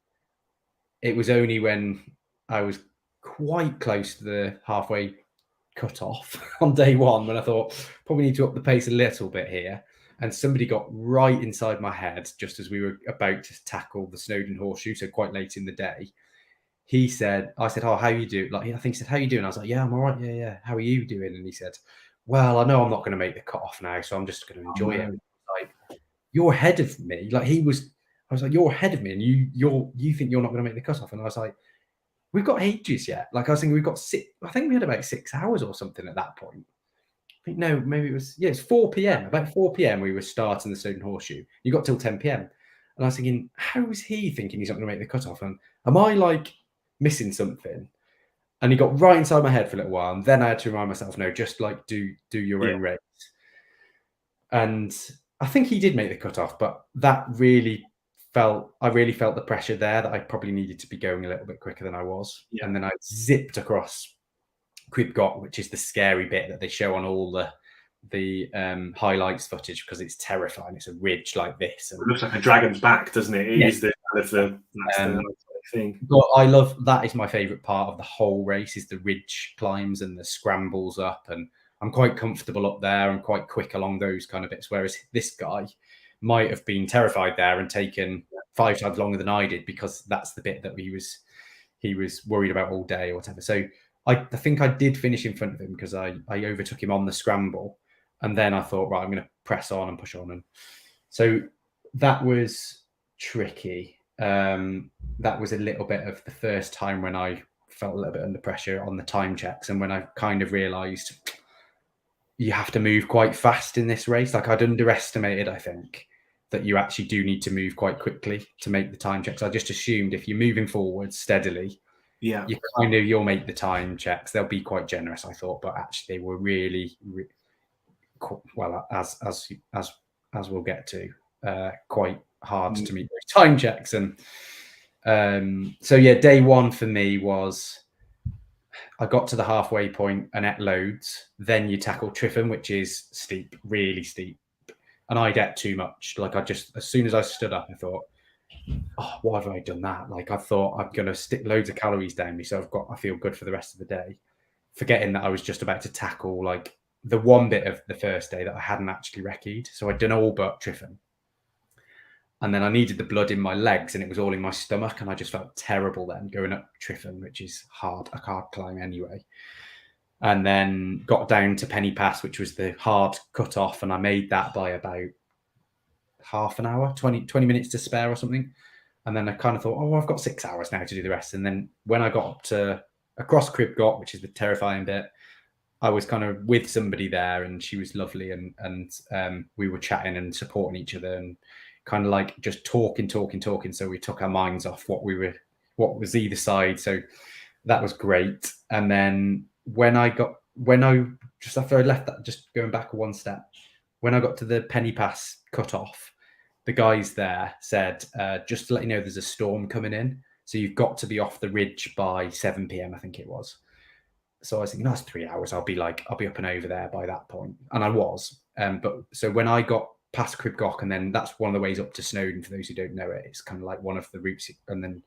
it was only when I was quite close to the halfway cut off on day one when I thought probably need to up the pace a little bit here. And somebody got right inside my head just as we were about to tackle the Snowdon Horseshoe, so quite late in the day. I said, oh, how you do? Like, I think he said, how you doing? I was like, yeah, I'm all right. Yeah. How are you doing? And he said, well, I know I'm not going to make the cut off now, so I'm just going to enjoy it. Like, you're ahead of me. Like, I was like, you're ahead of me, and you think you're not going to make the cut off. And I was like, we've got ages yet. Like, I was thinking we've got I think we had about 6 hours or something at that point. I think, no, maybe it was, it's 4 p.m. About 4 p.m. we were starting the Snowdon Horseshoe. You got till 10 p.m. And I was thinking, how is he thinking he's not going to make the cutoff? And am I like missing something? And he got right inside my head for a little while. And then I had to remind myself, no, just like do your own race. And I think he did make the cutoff, but I really felt the pressure there that I probably needed to be going a little bit quicker than I was. Yeah. And then I zipped across Cribgot, which is the scary bit that they show on all the highlights footage because it's terrifying. It's a ridge like this. And, it looks like a dragon's back, doesn't it? It is the thing. But I love that. Is my favourite part of the whole race is the ridge climbs and the scrambles up, and I'm quite comfortable up there. I'm quite quick along those kind of bits. Whereas this guy might have been terrified there and taken 5 times longer than I did because that's the bit that he was worried about all day or whatever. So I think I did finish in front of him because I overtook him on the scramble, and then I thought, right, I'm going to press on and push on, and so that was tricky. That was a little bit of the first time when I felt a little bit under pressure on the time checks, and when I kind of realised you have to move quite fast in this race. Like, I'd underestimated, I think, that you actually do need to move quite quickly to make the time checks. I just assumed if you're moving forward steadily, you'll make the time checks. They'll be quite generous, I thought, but actually they were really well, as we'll get to, quite hard to meet those time checks. And so day one for me was I got to the halfway point and ate loads. Then you tackle Triffin, which is steep, really steep. And I'd ate too much. Like, as soon as I stood up, I thought, oh, why have I done that? Like, I thought I'm going to stick loads of calories down me. So I feel good for the rest of the day. forgetting that I was just about to tackle like the one bit of the first day that I hadn't actually recce'd. So I'd done all but Triffin. And then I needed the blood in my legs and it was all in my stomach. And I just felt terrible then going up Triffin, which is a hard climb anyway. And then got down to Penny Pass, which was the hard cut off. And I made that by about half an hour, 20 minutes to spare or something. And then I kind of thought, oh, I've got 6 hours now to do the rest. And then when I got up to across Crib Goch, which is the terrifying bit, I was kind of with somebody there and she was lovely. And we were chatting and supporting each other and kind of like just talking. So we took our minds off what was either side. So that was great. And then when I just after I left that, just going back one step, when I got to the Penny Pass cut off, the guys there said, just to let you know, there's a storm coming in. So you've got to be off the ridge by 7 p.m, I think it was. So I was thinking, that's 3 hours. I'll be up and over there by that point. And I was. But so when I got past Crib Goch, and then that's one of the ways up to Snowdon, for those who don't know it, it's kind of like one of the routes. And then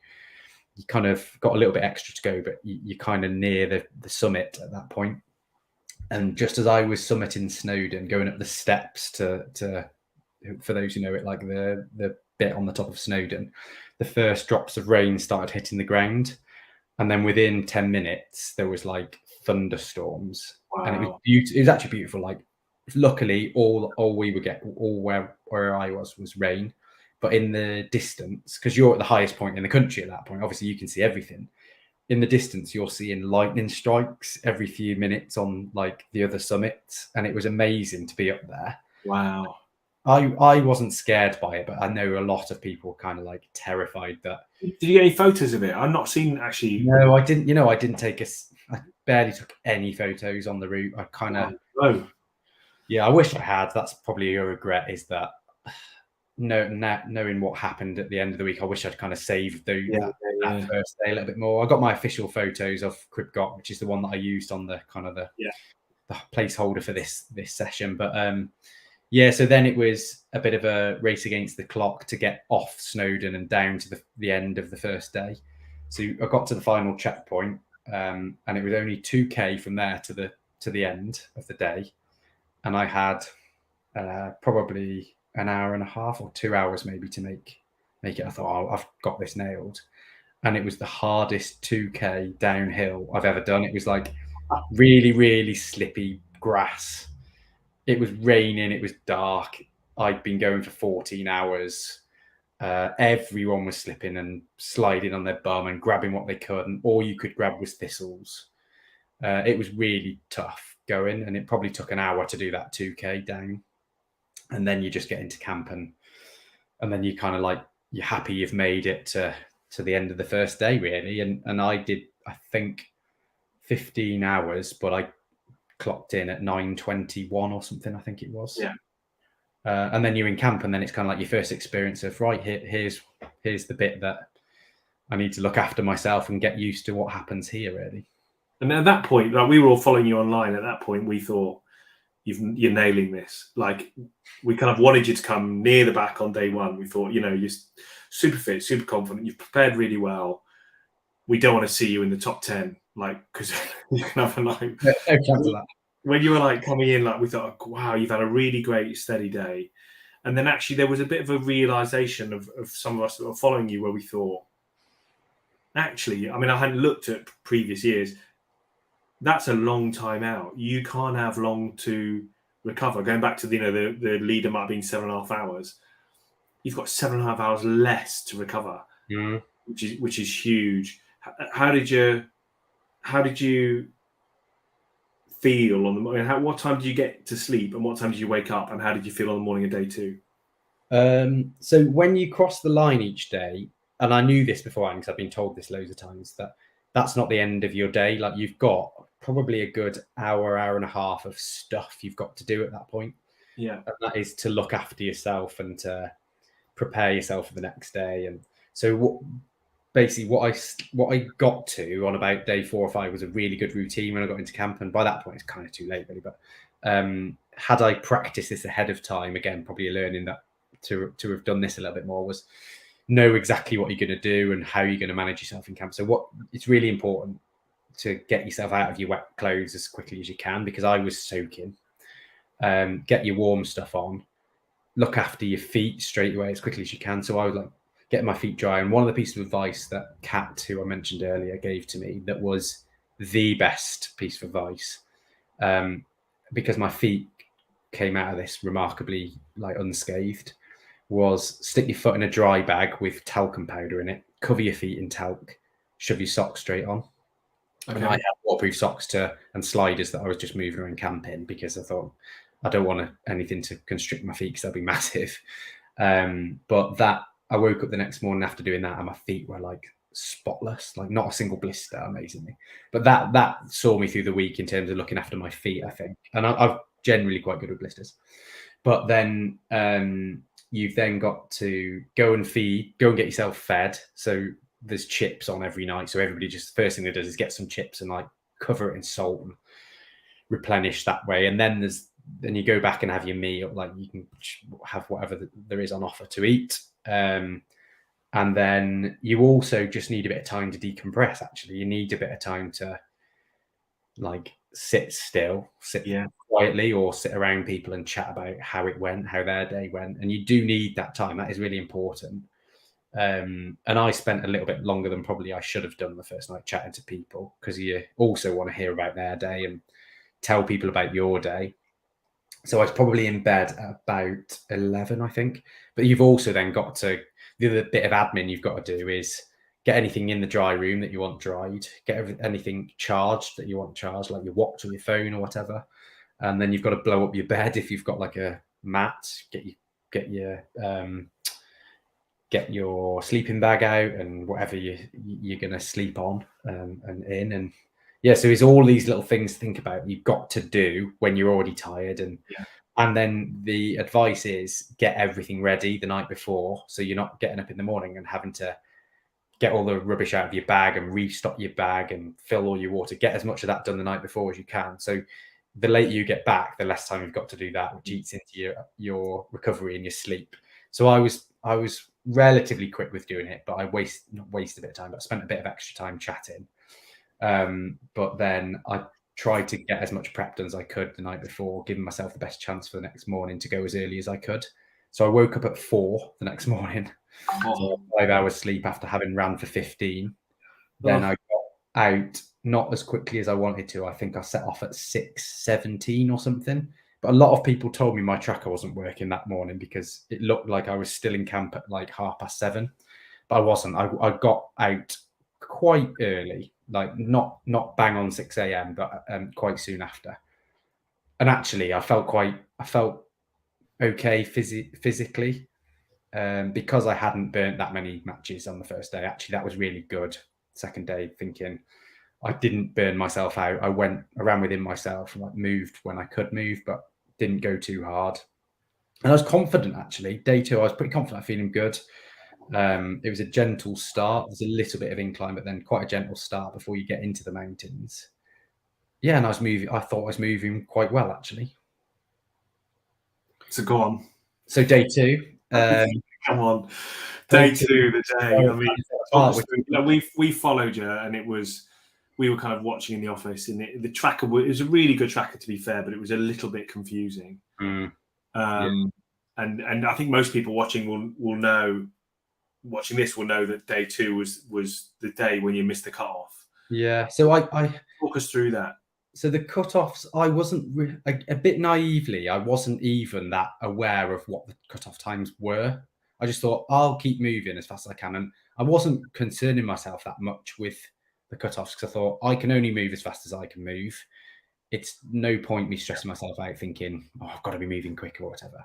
you kind of got a little bit extra to go, but you're kind of near the summit at that point. And just as I was summiting Snowdon, going up the steps to for those who know it, like the bit on the top of Snowdon, the first drops of rain started hitting the ground. And then within 10 minutes, there was like thunderstorms. Wow. And it was beautiful. It was actually beautiful. Like, luckily, all we would get, all where I was rain. But in the distance, because you're at the highest point in the country at that point, obviously you can see everything. In the distance, you're seeing lightning strikes every few minutes on like the other summits. And it was amazing to be up there. Wow. I wasn't scared by it, but I know a lot of people kind of like terrified that. Did you get any photos of it? I've not seen actually. No, I didn't. I didn't take I barely took any photos on the route. I kind of. Oh. Yeah, I wish I had. That's probably a regret, is that knowing what happened at the end of the week, I wish I'd kind of saved that first day a little bit more. I got my official photos of Crib Goch, which is the one that I used on the kind of the placeholder for this session. But so then it was a bit of a race against the clock to get off Snowdon and down to the end of the first day. So I got to the final checkpoint, and it was only 2K from there to the end of the day. And I had probably an hour and a half or 2 hours maybe to make it. I thought, I've got this nailed. And it was the hardest 2K downhill I've ever done. It was like really, really slippy grass. It was raining. It was dark. I'd been going for 14 hours. Everyone was slipping and sliding on their bum and grabbing what they could. And all you could grab was thistles. It was really tough going. And it probably took an hour to do that 2K down. And then you just get into camp and then you kind of like, you're happy you've made it to the end of the first day, really. And I did, I think, 15 hours, but I clocked in at 9:21 or something, I think it was. Yeah. And then you're in camp, and then it's kind of like your first experience of, right, here's the bit that I need to look after myself and get used to what happens here, really. And at that point, like, we were all following you online. At that point, we thought, you're nailing this. Like, we kind of wanted you to come near the back on day one. We thought, you're super fit, super confident. You've prepared really well. We don't want to see you in the top 10, like, because you can have a like. When you were like coming in, like, we thought, oh, wow, you've had a really great steady day. And then actually there was a bit of a realization of some of us that were following you where we thought, actually, I mean, I hadn't looked at previous years. That's a long time out. You can't have long to recover. Going back to the leader might have been 7.5 hours. You've got 7.5 hours less to recover, which is huge. How did you feel on the morning? What time did you get to sleep, and what time did you wake up, and how did you feel on the morning of day two? So when you cross the line each day, and I knew this beforehand because I've been told this loads of times, that's not the end of your day. Like, you've got probably a good hour and a half of stuff you've got to do at that point. Yeah. And that is to look after yourself and to prepare yourself for the next day. And so what I got to on about day 4 or 5 was a really good routine when I got into camp. And by that point, it's kind of too late, really. But had I practiced this ahead of time, again, probably learning that to have done this a little bit more, was know exactly what you're going to do and how you're going to manage yourself in camp. So it's really important to get yourself out of your wet clothes as quickly as you can, because I was soaking. Get your warm stuff on, look after your feet straight away as quickly as you can. So I would like get my feet dry. And one of the pieces of advice that Kat, who I mentioned earlier, gave to me, that was the best piece of advice, because my feet came out of this remarkably like unscathed, was stick your foot in a dry bag with talcum powder in it, cover your feet in talc, shove your socks straight on. Okay. And I had waterproof socks and sliders that I was just moving around camping, because I thought I don't want anything to constrict my feet because they'll be massive. But that, I woke up the next morning after doing that and my feet were like spotless, like not a single blister, amazingly. But that saw me through the week in terms of looking after my feet, I think. And I'm generally quite good with blisters. But then you've then got to go and get yourself fed. So there's chips on every night. So everybody just, first thing they do is get some chips and like cover it in salt and replenish that way. And then you go back and have your meal, like you can have whatever there is on offer to eat. And then you also just need a bit of time to decompress. Actually, you need a bit of time to like sit still, quietly, or sit around people and chat about how it went, how their day went. And you do need that time. That is really important. And I spent a little bit longer than probably I should have done the first night chatting to people, because you also want to hear about their day and tell people about your day. So I was probably in bed at about 11, I think. But you've also then got to, the other bit of admin you've got to do is get anything in the dry room that you want dried, get anything charged that you want charged, like your watch or your phone or whatever. And then you've got to blow up your bed if you've got like a mat, get your sleeping bag out and whatever you're going to sleep on and in. And yeah, so it's all these little things to think about you've got to do when you're already tired. And then the advice is get everything ready the night before, so you're not getting up in the morning and having to get all the rubbish out of your bag and restock your bag and fill all your water. Get as much of that done the night before as you can. So the later you get back, the less time you've got to do that, which eats into your recovery and your sleep. So I was relatively quick with doing it, but I not wasted a bit of time, but I spent a bit of extra time chatting. But then I tried to get as much prep done as I could the night before, giving myself the best chance for the next morning to go as early as I could. So I woke up at 4 the next morning, 5 hours sleep after having ran for 15. Then I got out not as quickly as I wanted to. I think I set off at 6:17 or something. But a lot of people told me my tracker wasn't working that morning because it looked like I was still in camp at like 7:30. But I wasn't. I got out quite early, like not bang on 6 a.m, but quite soon after. And actually, I felt okay physically, because I hadn't burnt that many matches on the first day. Actually, that was really good. Second day, thinking I didn't burn myself out. I ran within myself, like moved when I could move, but didn't go too hard. And I was confident, actually. Day 2, I was pretty confident, feeling good. It was a gentle start. There's a little bit of incline, but then quite a gentle start before you get into the mountains. Yeah, and I thought I was moving quite well, actually. So go on. So day 2. Come on. Day 2, the day. I mean, we followed you, and we were kind of watching in the office, and the tracker it was a really good tracker, to be fair, but it was a little bit confusing. And I think most people watching will know. Watching this will know that day 2 was the day when you missed the cutoff. Yeah. So I talk us through that. So the cutoffs, I wasn't a bit naively, I wasn't even that aware of what the cutoff times were. I just thought I'll keep moving as fast as I can, and I wasn't concerning myself that much with the cutoffs because I thought I can only move as fast as I can move. It's no point me stressing myself out thinking, oh, I've got to be moving quicker or whatever.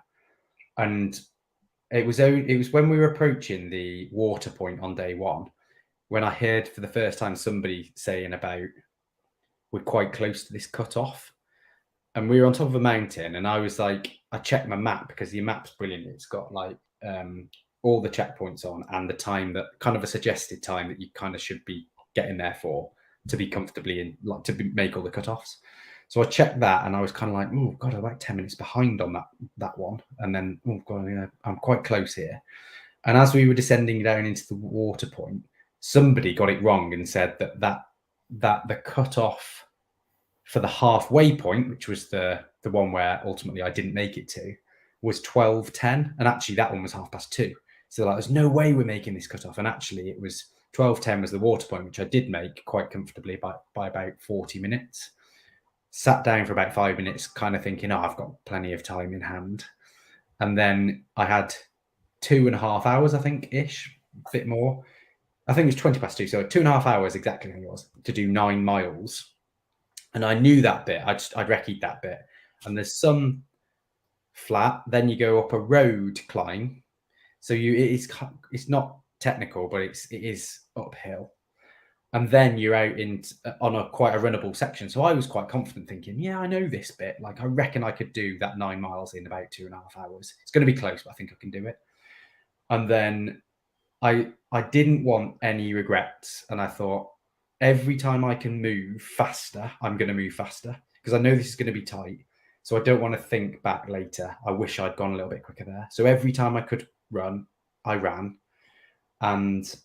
And it was when we were approaching the water point on day 1 when I heard for the first time somebody saying about we're quite close to this cutoff, and we were on top of a mountain, and I was like, I checked my map because your map's brilliant. It's got like all the checkpoints on and the time, that kind of a suggested time that you kind of should be getting there for to be comfortably in, like make all the cutoffs. So I checked that, and I was kind of like, oh god, I'm about 10 minutes behind on that one, and then oh god, yeah, I'm quite close here. And as we were descending down into the water point, somebody got it wrong and said that that the cutoff for the halfway point, which was the one where ultimately I didn't make it to, was 12:10, and actually that one was 2:30. So like, there's no way we're making this cutoff, and actually it was 12:10 was the water point, which I did make quite comfortably by about 40 minutes. Sat down for about 5 minutes, kind of thinking, oh, I've got plenty of time in hand, and then I had 2.5 hours, I think, ish, a bit more. I think it was 2:20, so 2.5 hours exactly. I think it was to do 9 miles. And I knew that bit. I'd recce'd that bit. And there's some flat. Then you go up a road climb. So it's not technical, but it is uphill. And then you're out on quite a runnable section. So I was quite confident, thinking, yeah, I know this bit. Like I reckon I could do that 9 miles in about 2.5 hours. It's going to be close, but I think I can do it. And then I didn't want any regrets, and I thought, every time I can move faster, I'm going to move faster, because I know this is going to be tight. So I don't want to think back later. I wish I'd gone a little bit quicker there. So every time I could run, I ran. And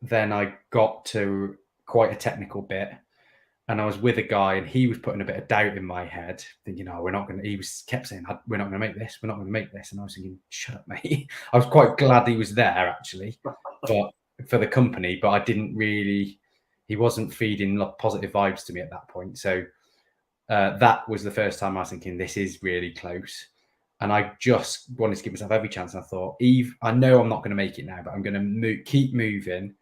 then I got to quite a technical bit, and I was with a guy, and he was putting a bit of doubt in my head, thinking, "Oh, we're not going to." He kept saying, "We're not going to make this. We're not going to make this." And I was thinking, "Shut up, mate." I was quite glad he was there, actually, but for the company. But I didn't really. He wasn't feeding positive vibes to me at that point. So that was the first time I was thinking, this is really close. And I just wanted to give myself every chance. And I thought, Eve, I know I'm not going to make it now, but I'm going to keep moving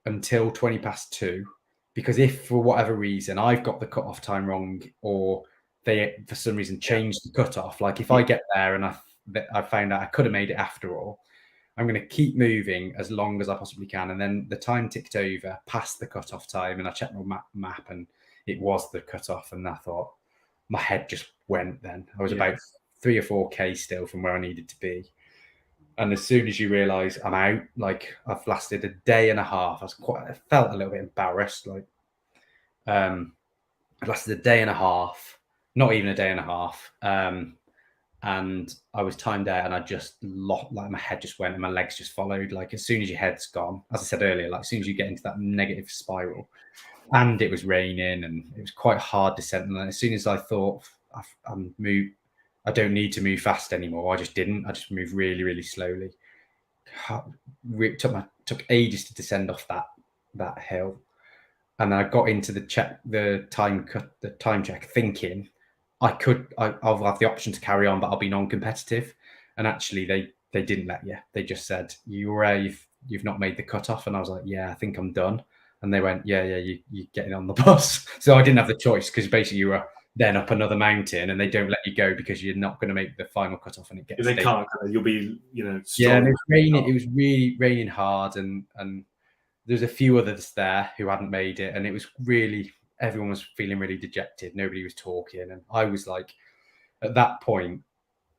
until 2:20, because if for whatever reason I've got the cutoff time wrong, or they for some reason changed the cutoff, like if I get there and I found out I could have made it after all, I'm going to keep moving as long as I possibly can. And then the time ticked over past the cutoff time, and I checked my map and it was the cutoff. And I thought, my head just went then. I was about 3 or 4K still from where I needed to be. And as soon as you realise I'm out, like I've lasted a day and a half, I felt a little bit embarrassed. Like I lasted a day and a half, not even a day and a half. And I was timed out, and I just like my head just went and my legs just followed. Like as soon as your head's gone, as I said earlier, like as soon as you get into that negative spiral, and it was raining and it was quite hard descent. And then as soon as I thought I don't need to move fast anymore, I just didn't. I just moved really, really slowly. It took ages to descend off that hill, and then I got into the time check, thinking I'll have the option to carry on, but I'll be non-competitive. And actually, they didn't let you. They just said you've not made the cutoff, and I was like, yeah, I think I'm done. And they went, yeah, you're getting on the bus. So I didn't have the choice, because basically you were then up another mountain, and they don't let you go because you're not going to make the final cutoff, and it gets. If they can't, you'll be, Yeah, and it was raining. It was really raining hard, and there's a few others there who hadn't made it, and it was really, everyone was feeling really dejected. Nobody was talking, and I was like, at that point,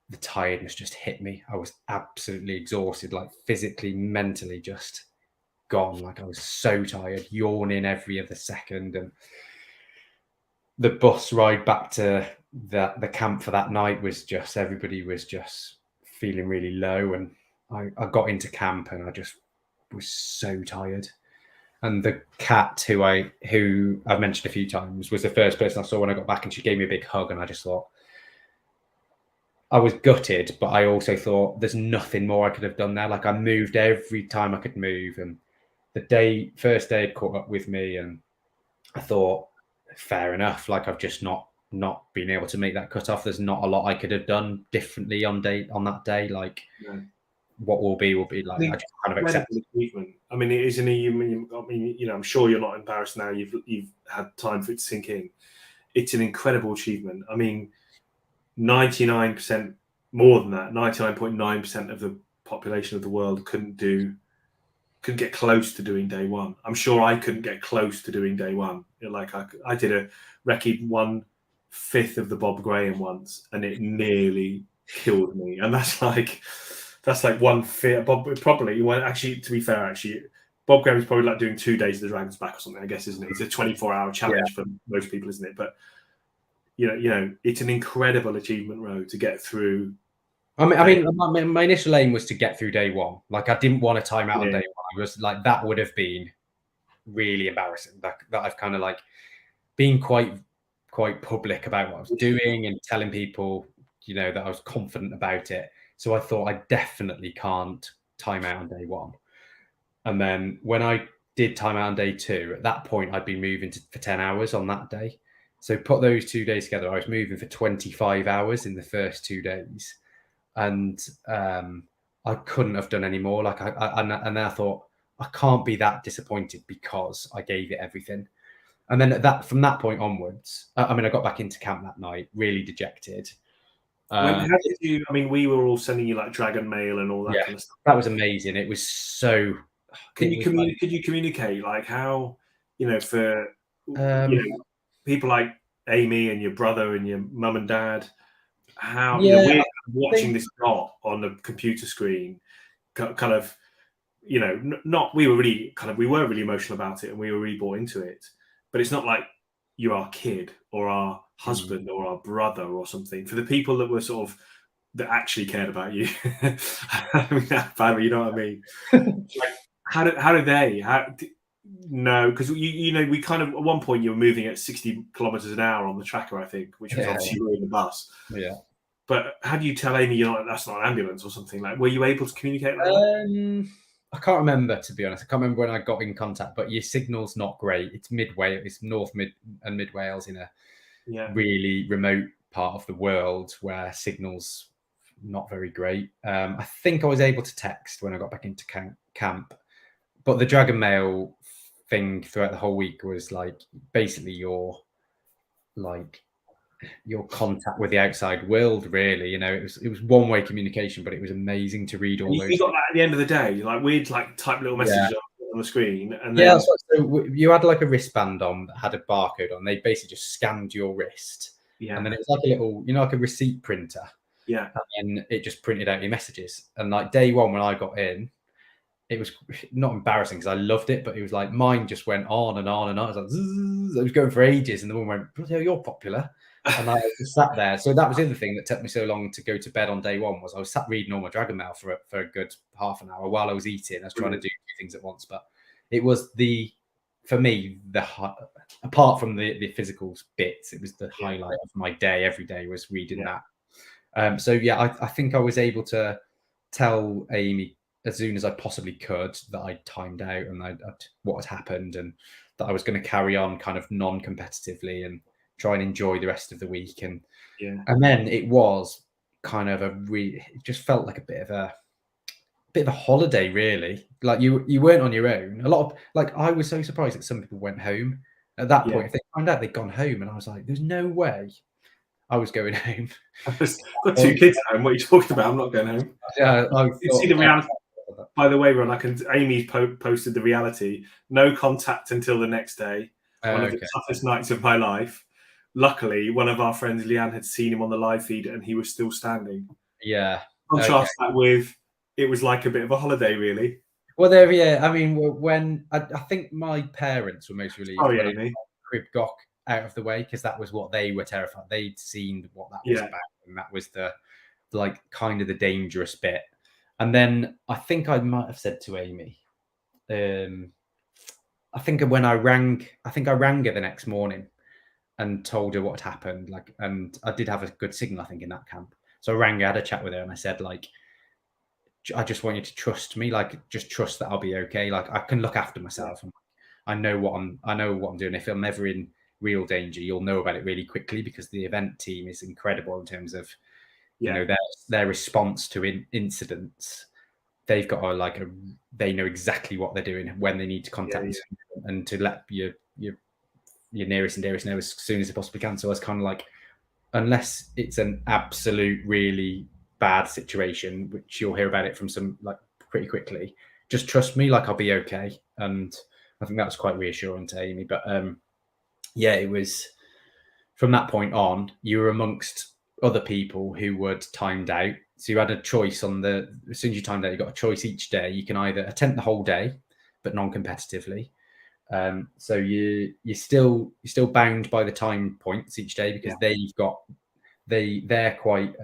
the tiredness just hit me. I was absolutely exhausted, like physically, mentally, just gone. Like I was so tired, yawning every other second. And the bus ride back to the camp for that night was just, everybody was just feeling really low. And I got into camp, and I just was so tired. And the cat who I've mentioned a few times was the first person I saw when I got back, and she gave me a big hug. And I just thought, I was gutted, but I also thought there's nothing more I could have done there. Like I moved every time I could move, and the first day had caught up with me, and I thought, fair enough. Like I've just not been able to make that cutoff. There's not a lot I could have done differently on that day. Like what will be like. I just kind of accept achievement. I mean, it isn't. I'm sure you're not embarrassed now. You've had time for it to sink in. It's an incredible achievement. I mean, 99% more than that. 99.9% of the population of the world couldn't get close to doing day one. I'm sure I couldn't get close to doing day one. Like I did a recce 1/5 of the Bob Graham once, and it nearly killed me. And that's like 1/5. Bob probably. Well, actually, to be fair, Bob Graham is probably like doing 2 days of the Dragon's Back or something, I guess, isn't it? It's a 24-hour challenge for most people, isn't it? But it's an incredible achievement, Ro, to get through. I mean, my initial aim was to get through day one. Like I didn't want to time out on day one. I was like, that would have been really embarrassing. That I've kind of like been quite public about what I was doing and telling people, that I was confident about it. So I thought I definitely can't time out on day one. And then when I did time out on day two, at that point I'd been moving for 10 hours on that day. So put those 2 days together, I was moving for 25 hours in the first 2 days. And I couldn't have done any more. Like and then I thought, I can't be that disappointed because I gave it everything. And then from that point onwards, I got back into camp that night, really dejected. How did you? I mean, we were all sending you like Dragon Mail and all that kind of stuff. That was amazing. It was so. Could you communicate like how, for people like Amy and your brother and your mum and dad, how we're watching this dot on the computer screen, kind of, not we were really emotional about it and we were really bought into it, but it's not like you're our kid or our husband or our brother or something. For the people that were sort of that actually cared about you, I mean that badly, you know what I mean? Like, how did they? No, because we kind of at one point you were moving at 60 kilometers an hour on the tracker, I think, which was obviously you were in the bus. Yeah. But how do you tell Amy that's not an ambulance or something? Like, were you able to communicate like that? I can't remember, to be honest. I can't remember when I got in contact, but your signal's not great. It's it's North and Mid Wales in a really remote part of the world where signal's not very great. I think I was able to text when I got back into camp, but the Dragon Mail thing throughout the whole week was like basically your contact with the outside world, really. It was one-way communication, but it was amazing to read all those. You got that at the end of the day, like we'd like type little messages on the screen, and then that's so you had like a wristband on that had a barcode on. They basically just scanned your wrist, and then it was like a little, like a receipt printer, and then it just printed out your messages. And like day one when I got in, it was not embarrassing because I loved it, but it was like mine just went on and on and on. I was like, zzz, it was going for ages, and the woman went, "Bloody hell, you're popular." And I just sat there. So that was the other thing that took me so long to go to bed on day one, was I was sat reading all my Dragon Mail for a good half an hour while I was eating. I was trying to do 2 things at once, but it was for me, apart from the physical bits, it was the highlight of my day. Every day was reading that. I think I was able to tell Amy as soon as I possibly could that I'd timed out and what had happened, and that I was going to carry on kind of non-competitively and try and enjoy the rest of the week. And then it was kind of it just felt like a bit of a holiday, really. Like you weren't on your own. A lot of, like, I was so surprised that some people went home at that point. If they found out they'd gone home, and I was like, there's no way I was going home. I've got 2 kids at home. What are you talking about? I'm not going home. You see the reality. By the way, Ron, Amy posted the reality. No contact until the next day. One of the toughest nights of my life. Luckily, one of our friends, Leanne, had seen him on the live feed and he was still standing. Yeah. Contrast that with, it was like a bit of a holiday, really. Well, I mean, when I think my parents were most relieved when Crib got out of the way, because that was what they were terrified. They'd seen what that was about, and that was the kind of the dangerous bit. And then I think I might have said to Amy, I think when I rang her the next morning and told her what had happened, and I did have a good signal, I think, in that camp. So I rang her, had a chat with her, and I said, I just want you to trust me, just trust that I'll be okay. I can look after myself. And I know what I'm doing. If I'm ever in real danger, you'll know about it really quickly, because the event team is incredible in terms of, their response to incidents. They've got they know exactly what they're doing when they need to contact you, and to let your nearest and dearest know as soon as they possibly can. So I was kind of like, unless it's an absolute really bad situation, which you'll hear about it from some pretty quickly, just trust me, I'll be okay. And I think that was quite reassuring to Amy. But it was from that point on, you were amongst other people who were timed out. So you had a choice as soon as you timed out, you got a choice each day. You can either attempt the whole day, but non-competitively. So you're still bound by the time points each day, because they're quite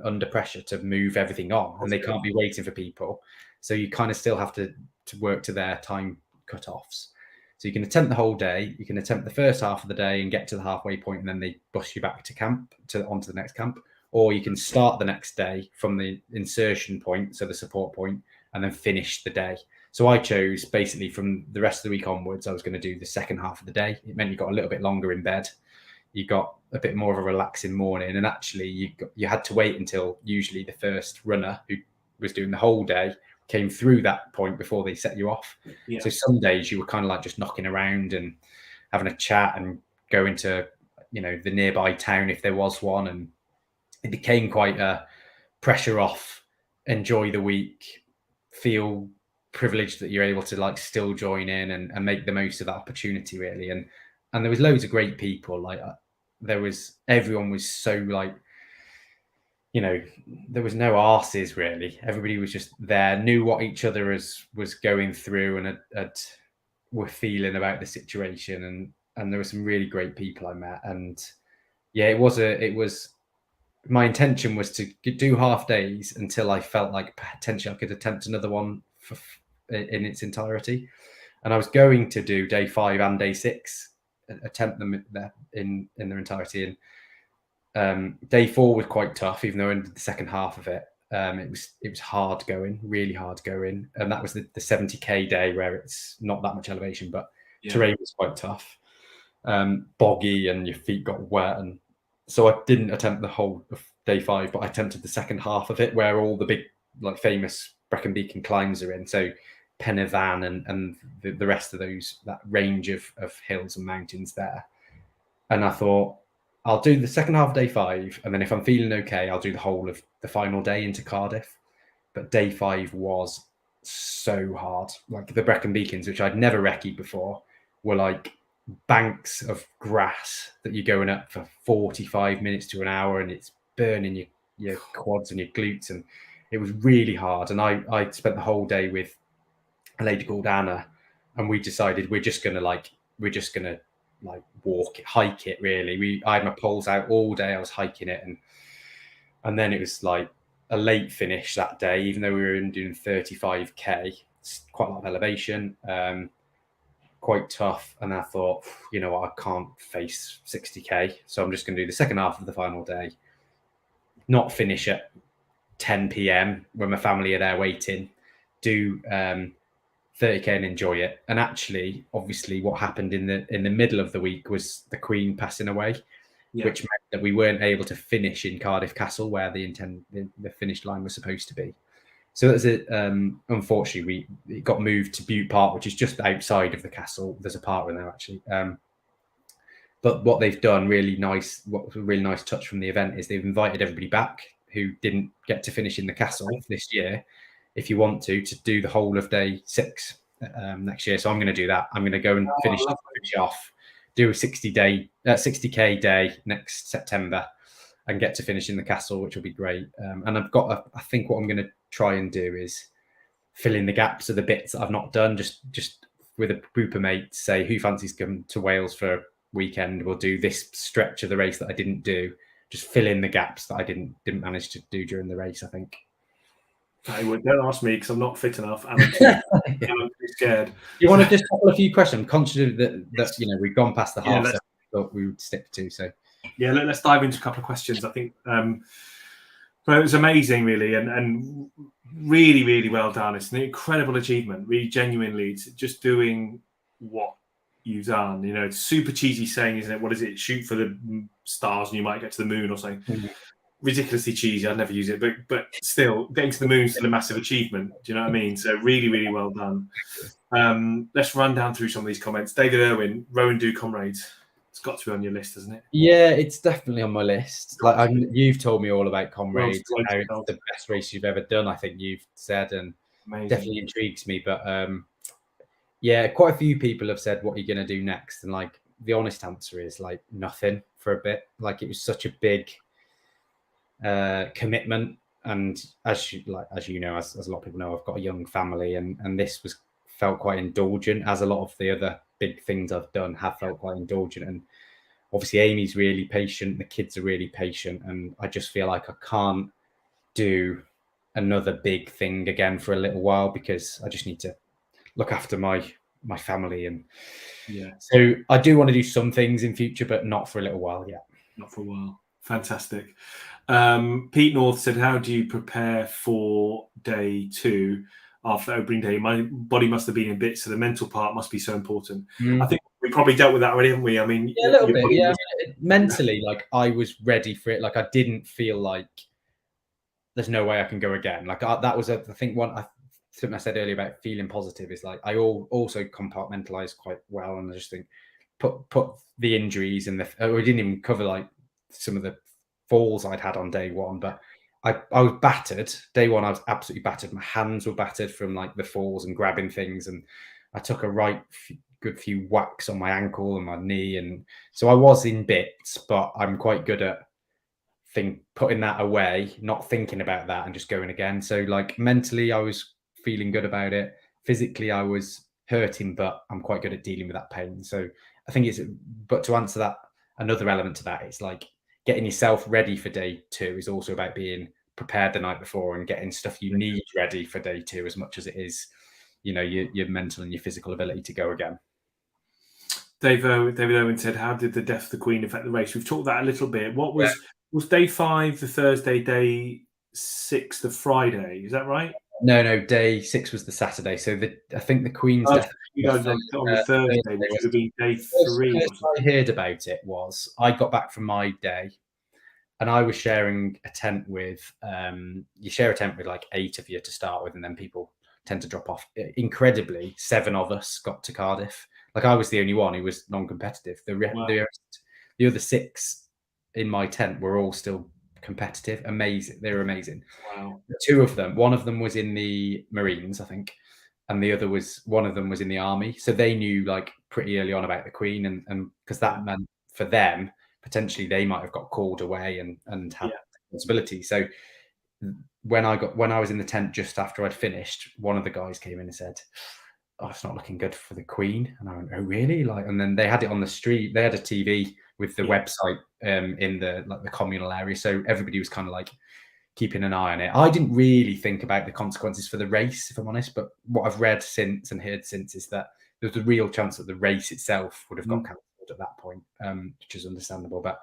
under pressure to move everything on, and they can't be waiting for people. So you kind of still have to work to their time cutoffs. So you can attempt the whole day. You can attempt the first half of the day and get to the halfway point, and then they bus you back to camp onto the next camp. Or you can start the next day from the insertion point, so the support point, and then finish the day. So I chose basically from the rest of the week onwards, I was going to do the second half of the day. It meant you got a little bit longer in bed. You got a bit more of a relaxing morning, and actually you had to wait until usually the first runner who was doing the whole day came through that point before they set you off. Yeah. So some days you were kind of like just knocking around and having a chat and going to, the nearby town if there was one. And it became quite a pressure off, enjoy the week, feel privileged that you're able to like still join in and make the most of that opportunity really. And there was loads of great people. Like everyone was so like, there was no arses really. Everybody was just there, knew what each other was going through and were feeling about the situation. And there were some really great people I met. And yeah, it was my intention was to do half days until I felt like potentially I could attempt another one in its entirety. And I was going to do day 5 and day 6, attempt them in their entirety. And day 4 was quite tough, even though I ended the second half of it. It was hard going, really hard going. And that was the 70k day where it's not that much elevation, but terrain was quite tough, boggy, and your feet got wet. And so I didn't attempt the whole of day 5, but I attempted the second half of it where all the big, like famous Brecon Beacon climbs are in. So Pen y Fan and the rest of that range of hills and mountains there. And I thought, I'll do the second half of day 5, and then if I'm feeling okay, I'll do the whole of the final day into Cardiff. But day 5 was so hard. Like the Brecon Beacons, which I'd never recce'd before, were like banks of grass that you're going up for 45 minutes to an hour, and it's burning your quads and your glutes, and it was really hard. And I spent the whole day with a lady called Anna, and we decided we're just gonna hike it really. I had my poles out all day. I was hiking it, and then it was like a late finish that day, even though we were doing 35k. It's quite a lot of elevation, quite tough. And I thought, you know what, I can't face 60k, so I'm just going to do the second half of the final day, not finish at 10 p.m. when my family are there waiting, do 30k and enjoy it. And actually, obviously, what happened in the middle of the week was the Queen passing away, which meant that we weren't able to finish in Cardiff Castle where the finish line was supposed to be. So that's it. Unfortunately, it got moved to Butte Park, which is just outside of the castle. There's a park there actually. But what they've done, what was a really nice touch from the event, is they've invited everybody back who didn't get to finish in the castle this year, if you want to do the whole of day 6 next year. So I'm going to do that. I'm going to go and finish off, do a 60k day next September, and get to finish in the castle, which will be great. And I think what I'm going to try and do is fill in the gaps of the bits that I've not done, just with a group of mates, say who fancies coming to Wales for a weekend. We'll do this stretch of the race that I didn't do, just fill in the gaps that I didn't manage to do during the race, I think. Don't ask me because I'm not fit enough and I'm too scared. You want to just tackle a few questions? I'm conscious that we've gone past the half, so I thought we would stick to. So yeah, let's dive into a couple of questions. I think it was amazing, really, and really, really well done. It's an incredible achievement, really, genuinely. It's just doing what you've done. It's super cheesy saying, isn't it? What is it? Shoot for the stars and you might get to the moon or something. Mm-hmm. Ridiculously cheesy. I'd never use it, but still, getting to the moon is still a massive achievement. Do you know what I mean? So really, really well done. Let's run down through some of these comments. David Irwin, Rowan do Comrades. It's got to be on your list, hasn't it? Yeah, it's definitely on my list. Like you've told me all about Comrades, how it's the best race you've ever done, I think you've said, and definitely intrigues me. But yeah, quite a few people have said, what are you going to do next? And like the honest answer is like nothing for a bit. Like it was such a big commitment, and as you know, as a lot of people know, I've got a young family, and this felt quite indulgent, as a lot of the other big things I've done have felt quite indulgent. And obviously Amy's really patient, the kids are really patient, and I just feel like I can't do another big thing again for a little while, because I just need to look after my my family, and Yeah. so I do want to do some things in future, but not for a little while yet. Not for a while. Fantastic. Pete North said, how do you prepare for day 2 after opening day? My body must have been in bits, so the mental part must be so important. I think we probably dealt with that already, haven't we? I mean, yeah, a little bit. Yeah, mentally, like I was ready for it. Like I didn't feel like there's no way I can go again. Like that was I think something I said earlier about feeling positive is like I also compartmentalize quite well, and I just think put the injuries and we didn't even cover like some of the falls I'd had on day 1, but I was battered. Day 1, I was absolutely battered. My hands were battered from like the falls and grabbing things, and I took a good few whacks on my ankle and my knee, and so I was in bits. But I'm quite good at putting that away, not thinking about that, and just going again. So like mentally, I was feeling good about it. Physically, I was hurting, but I'm quite good at dealing with that pain. So I think but to answer that, another element to that, it's like getting yourself ready for day 2 is also about being prepared the night before and getting stuff you need ready for day 2 as much as it is, your mental and your physical ability to go again. David Owen said, how did the death of the Queen affect the race? We've talked that a little bit. What was day 5 the Thursday, day 6 the Friday? Is that right? No, day 6 was the Saturday. So I think the Queen's death on the Thursday, which would have been day 3. First I heard about it was I got back from my day, and I was sharing a tent with. You share a tent with like 8 of you to start with, and then people tend to drop off. Incredibly, 7 of us got to Cardiff. Like I was the only one who was non-competitive. The other 6 in my tent were all still competitive. Amazing. They were amazing. Wow. 2 of them, one of them was in the Marines, I think, and one of them was in the army. So they knew like pretty early on about the Queen, and because that meant for them, potentially they might have got called away and had responsibility. So when I was in the tent just after I'd finished, one of the guys came in and said, "Oh, it's not looking good for the Queen." And I went, "Oh, really?" And then they had it on the street. They had a TV with the website in the communal area, so everybody was kind of like keeping an eye on it. I didn't really think about the consequences for the race, if I'm honest. But what I've read since and heard since is that there was a real chance that the race itself would have got cancelled at that point, which is understandable. But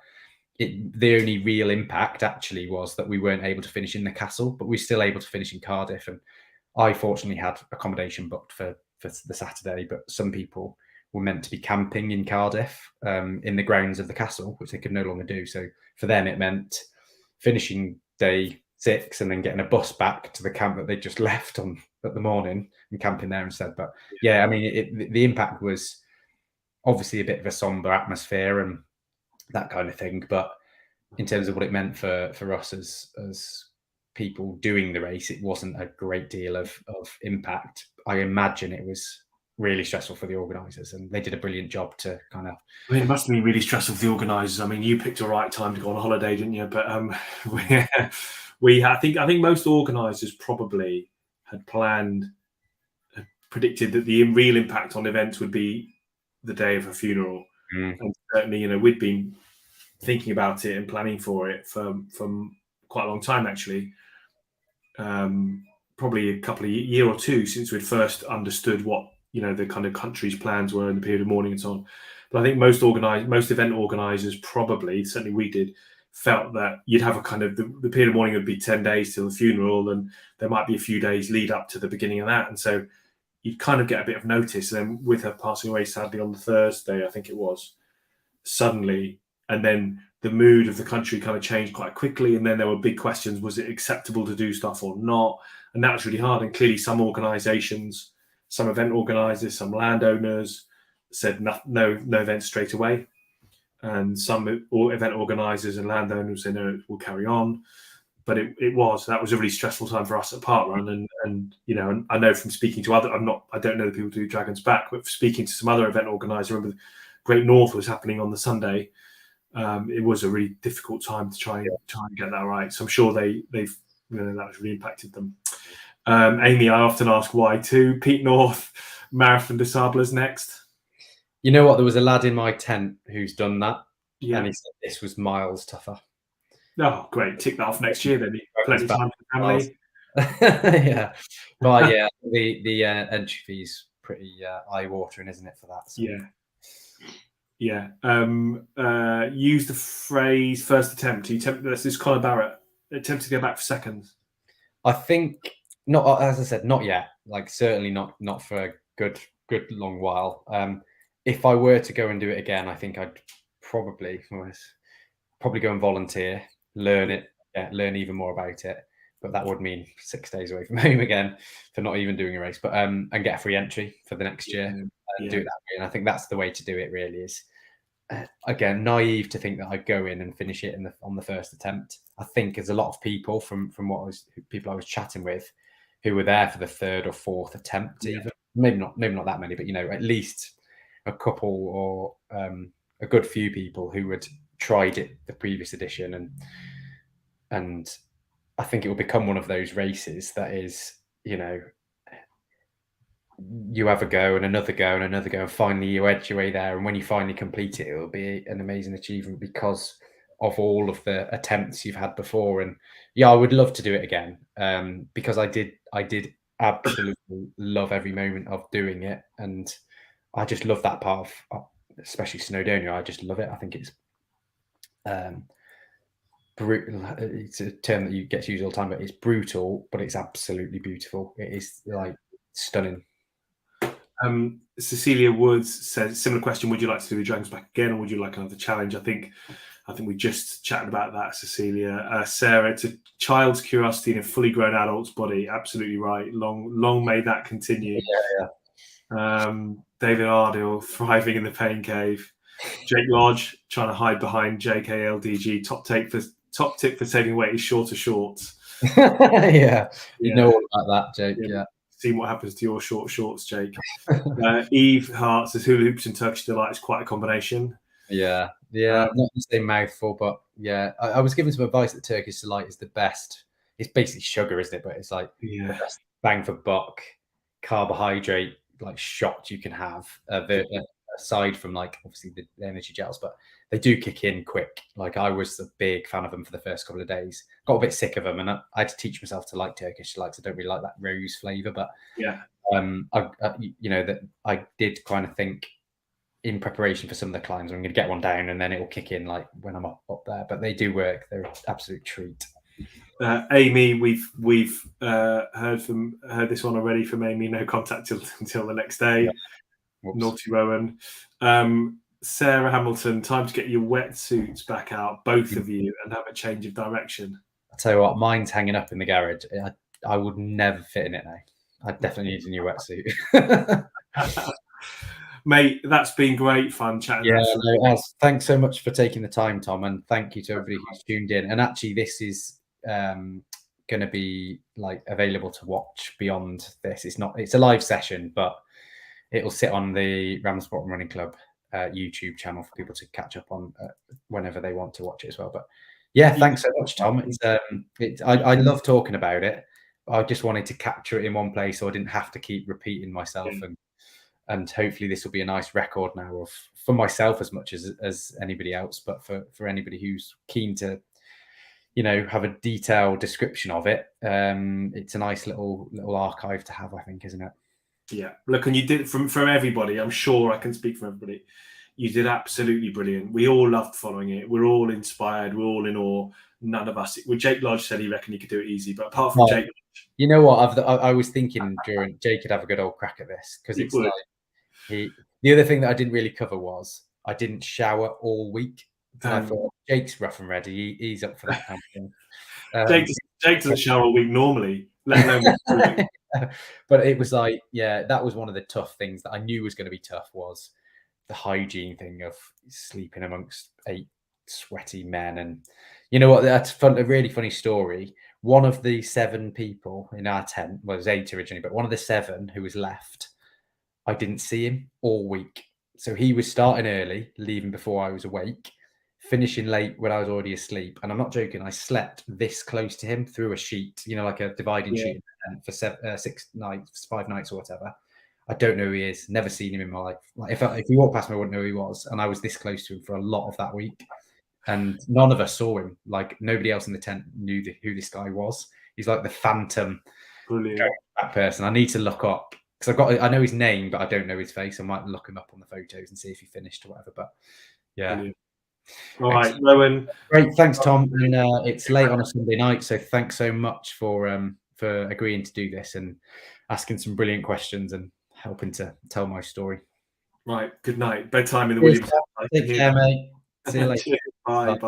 the only real impact actually was that we weren't able to finish in the castle, but we were still able to finish in Cardiff. And I fortunately had accommodation booked for the Saturday, but some people were meant to be camping in Cardiff in the grounds of the castle, which they could no longer do. So for them, it meant finishing day 6 and then getting a bus back to the camp that they just left at the morning and camping there instead. But yeah, I mean, the impact was obviously a bit of a somber atmosphere and that kind of thing. But in terms of what it meant for us as people doing the race, it wasn't a great deal of impact. I imagine it was really stressful for the organisers, and they did a brilliant job to kind of. I mean, it must have been really stressful for the organisers. I mean, you picked the right time to go on holiday, didn't you? But I think most organisers probably had predicted that the real impact on events would be the day of a funeral, and certainly, we'd been thinking about it and planning for it from quite a long time, actually. Probably a couple of year or 2 since we'd first understood what the kind of country's plans were in the period of mourning and so on. But I think most event organisers, probably, certainly we did, felt that you'd have a kind of the period of mourning would be 10 days till the funeral, and there might be a few days lead up to the beginning of that, and so you'd kind of get a bit of notice. And then with her passing away sadly on the Thursday, I think it was, suddenly, and then the mood of the country kind of changed quite quickly, and then there were big questions: was it acceptable to do stuff or not? And that was really hard. And clearly, some organisations, some event organisers, some landowners said no events straight away, and some event organisers and landowners said no, we'll carry on. But that was a really stressful time for us at Parkrun, and I know from speaking to I don't know the people who do Dragons Back, but speaking to some other event organisers, I remember Great North was happening on the Sunday. It was a really difficult time to try and get that right. So I'm sure they've that has really impacted them. Amy, I often ask why too. Pete North, Marathon des Sables next. You know what? There was a lad in my tent who's done that, and he said this was miles tougher. Oh, great! Tick that off next year then. Plenty of time for the family. Yeah, but yeah, the entry fees pretty eye-watering, isn't it, for that? So. Yeah. Use the phrase "first attempt." This is Conor Barrett attempted to go back for seconds. I think not. As I said, not yet. Like certainly not for a good long while. If I were to go and do it again, I think I'd probably go and volunteer, learn it, learn even more about it. But that would mean 6 days away from home again for not even doing a race. But and get a free entry for the next year and do it that way. And I think that's the way to do it. Really is. Again, naive to think that I'd go in and finish it on the first attempt. I think there's a lot of people from people I was chatting with who were there for the third or fourth attempt. Even maybe not that many, but at least a couple or a good few people who had tried it the previous edition, and I think it will become one of those races that is you have a go and another go and another go, and finally you edge your way there. And when you finally complete it, it'll be an amazing achievement because of all of the attempts you've had before. And I would love to do it again because I did absolutely love every moment of doing it, and I just love that part of, especially Snowdonia. I just love it. I think it's brutal. It's a term that you get to use all the time, but it's brutal, but it's absolutely beautiful. It is like stunning. Cecilia Woods says, similar question: would you like to do the Dragons back again, or would you like another challenge? I think we just chatted about that, Cecilia. Sarah, it's a child's curiosity in a fully grown adult's body. Absolutely right. Long may that continue. David Ardill, thriving in the pain cave. Jake Lodge, trying to hide behind JKLDG. Top tip for saving weight is shorter shorts. You know all about that, Jake. Yeah. Seen what happens to your short shorts, Jake. Eve Hart says hula hoops and Turkish delight is quite a combination. Not the same mouthful, but I was given some advice that Turkish delight is the best. It's basically sugar, isn't it? But it's like the best bang for buck carbohydrate like shot you can have. Aside from like obviously the energy gels, but they do kick in quick. Like I was a big fan of them for the first couple of days. Got a bit sick of them, and I had to teach myself to like Turkish delights. I don't really like that rose flavor, but that I did kind of think in preparation for some of the climbs, I'm going to get one down, and then it will kick in like when I'm up there. But they do work. They're an absolute treat. Amy, we've heard this one already from Amy. No contact until the next day. Whoops. Naughty Rowan. Sarah Hamilton, time to get your wetsuits back out, both of you, and have a change of direction. I'll tell you what, mine's hanging up in the garage. I would never fit in it now. I definitely need a new wetsuit. Mate, that's been great fun chatting. Thanks so much for taking the time, Tom, and thank you to everybody who's tuned in. And actually, this is going to be like available to watch beyond this. It's a live session, but it'll sit on the Ramsbottom Running Club YouTube channel for people to catch up on whenever they want to watch it as well. But thanks so much, Tom. I love talking about it. I just wanted to capture it in one place so I didn't have to keep repeating myself. And hopefully this will be a nice record now for myself as much as anybody else, but for anybody who's keen to have a detailed description of it. It's a nice little archive to have, I think, isn't it? Yeah, look, and you did from everybody. I'm sure I can speak for everybody. You did absolutely brilliant. We all loved following it. We're all inspired. We're all in awe. None of us. Well, Jake Lodge said he reckoned he could do it easy, but apart from Jake, you know what? I was thinking during Jake could have a good old crack at this because it's like the other thing that I didn't really cover was I didn't shower all week. And I thought Jake's rough and ready. He's up for that kind of thing. Jake doesn't shower all week normally, let alone. But it was like, that was one of the tough things that I knew was going to be tough was the hygiene thing of sleeping amongst 8 sweaty men. And you know what? That's fun. A really funny story. One of the 7 people in our tent, well, it was 8 originally, but one of the 7 who was left, I didn't see him all week. So he was starting early, leaving before I was awake, finishing late when I was already asleep. And I'm not joking. I slept this close to him through a sheet, like a dividing sheet for 6 nights, 5 nights or whatever. I don't know who he is. Never seen him in my life. Like if he walked past me, I wouldn't know who he was. And I was this close to him for a lot of that week. And none of us saw him. Like nobody else in the tent knew who this guy was. He's like the phantom that person. I need to look up because I know his name, but I don't know his face. I might look him up on the photos and see if he finished or whatever. But yeah. Brilliant. All right, Rowan. Great, thanks, Tom. And it's late on a Sunday night, so thanks so much for agreeing to do this and asking some brilliant questions and helping to tell my story. Right, good night. Bedtime in the Williams. Take care, mate. See you later. Bye.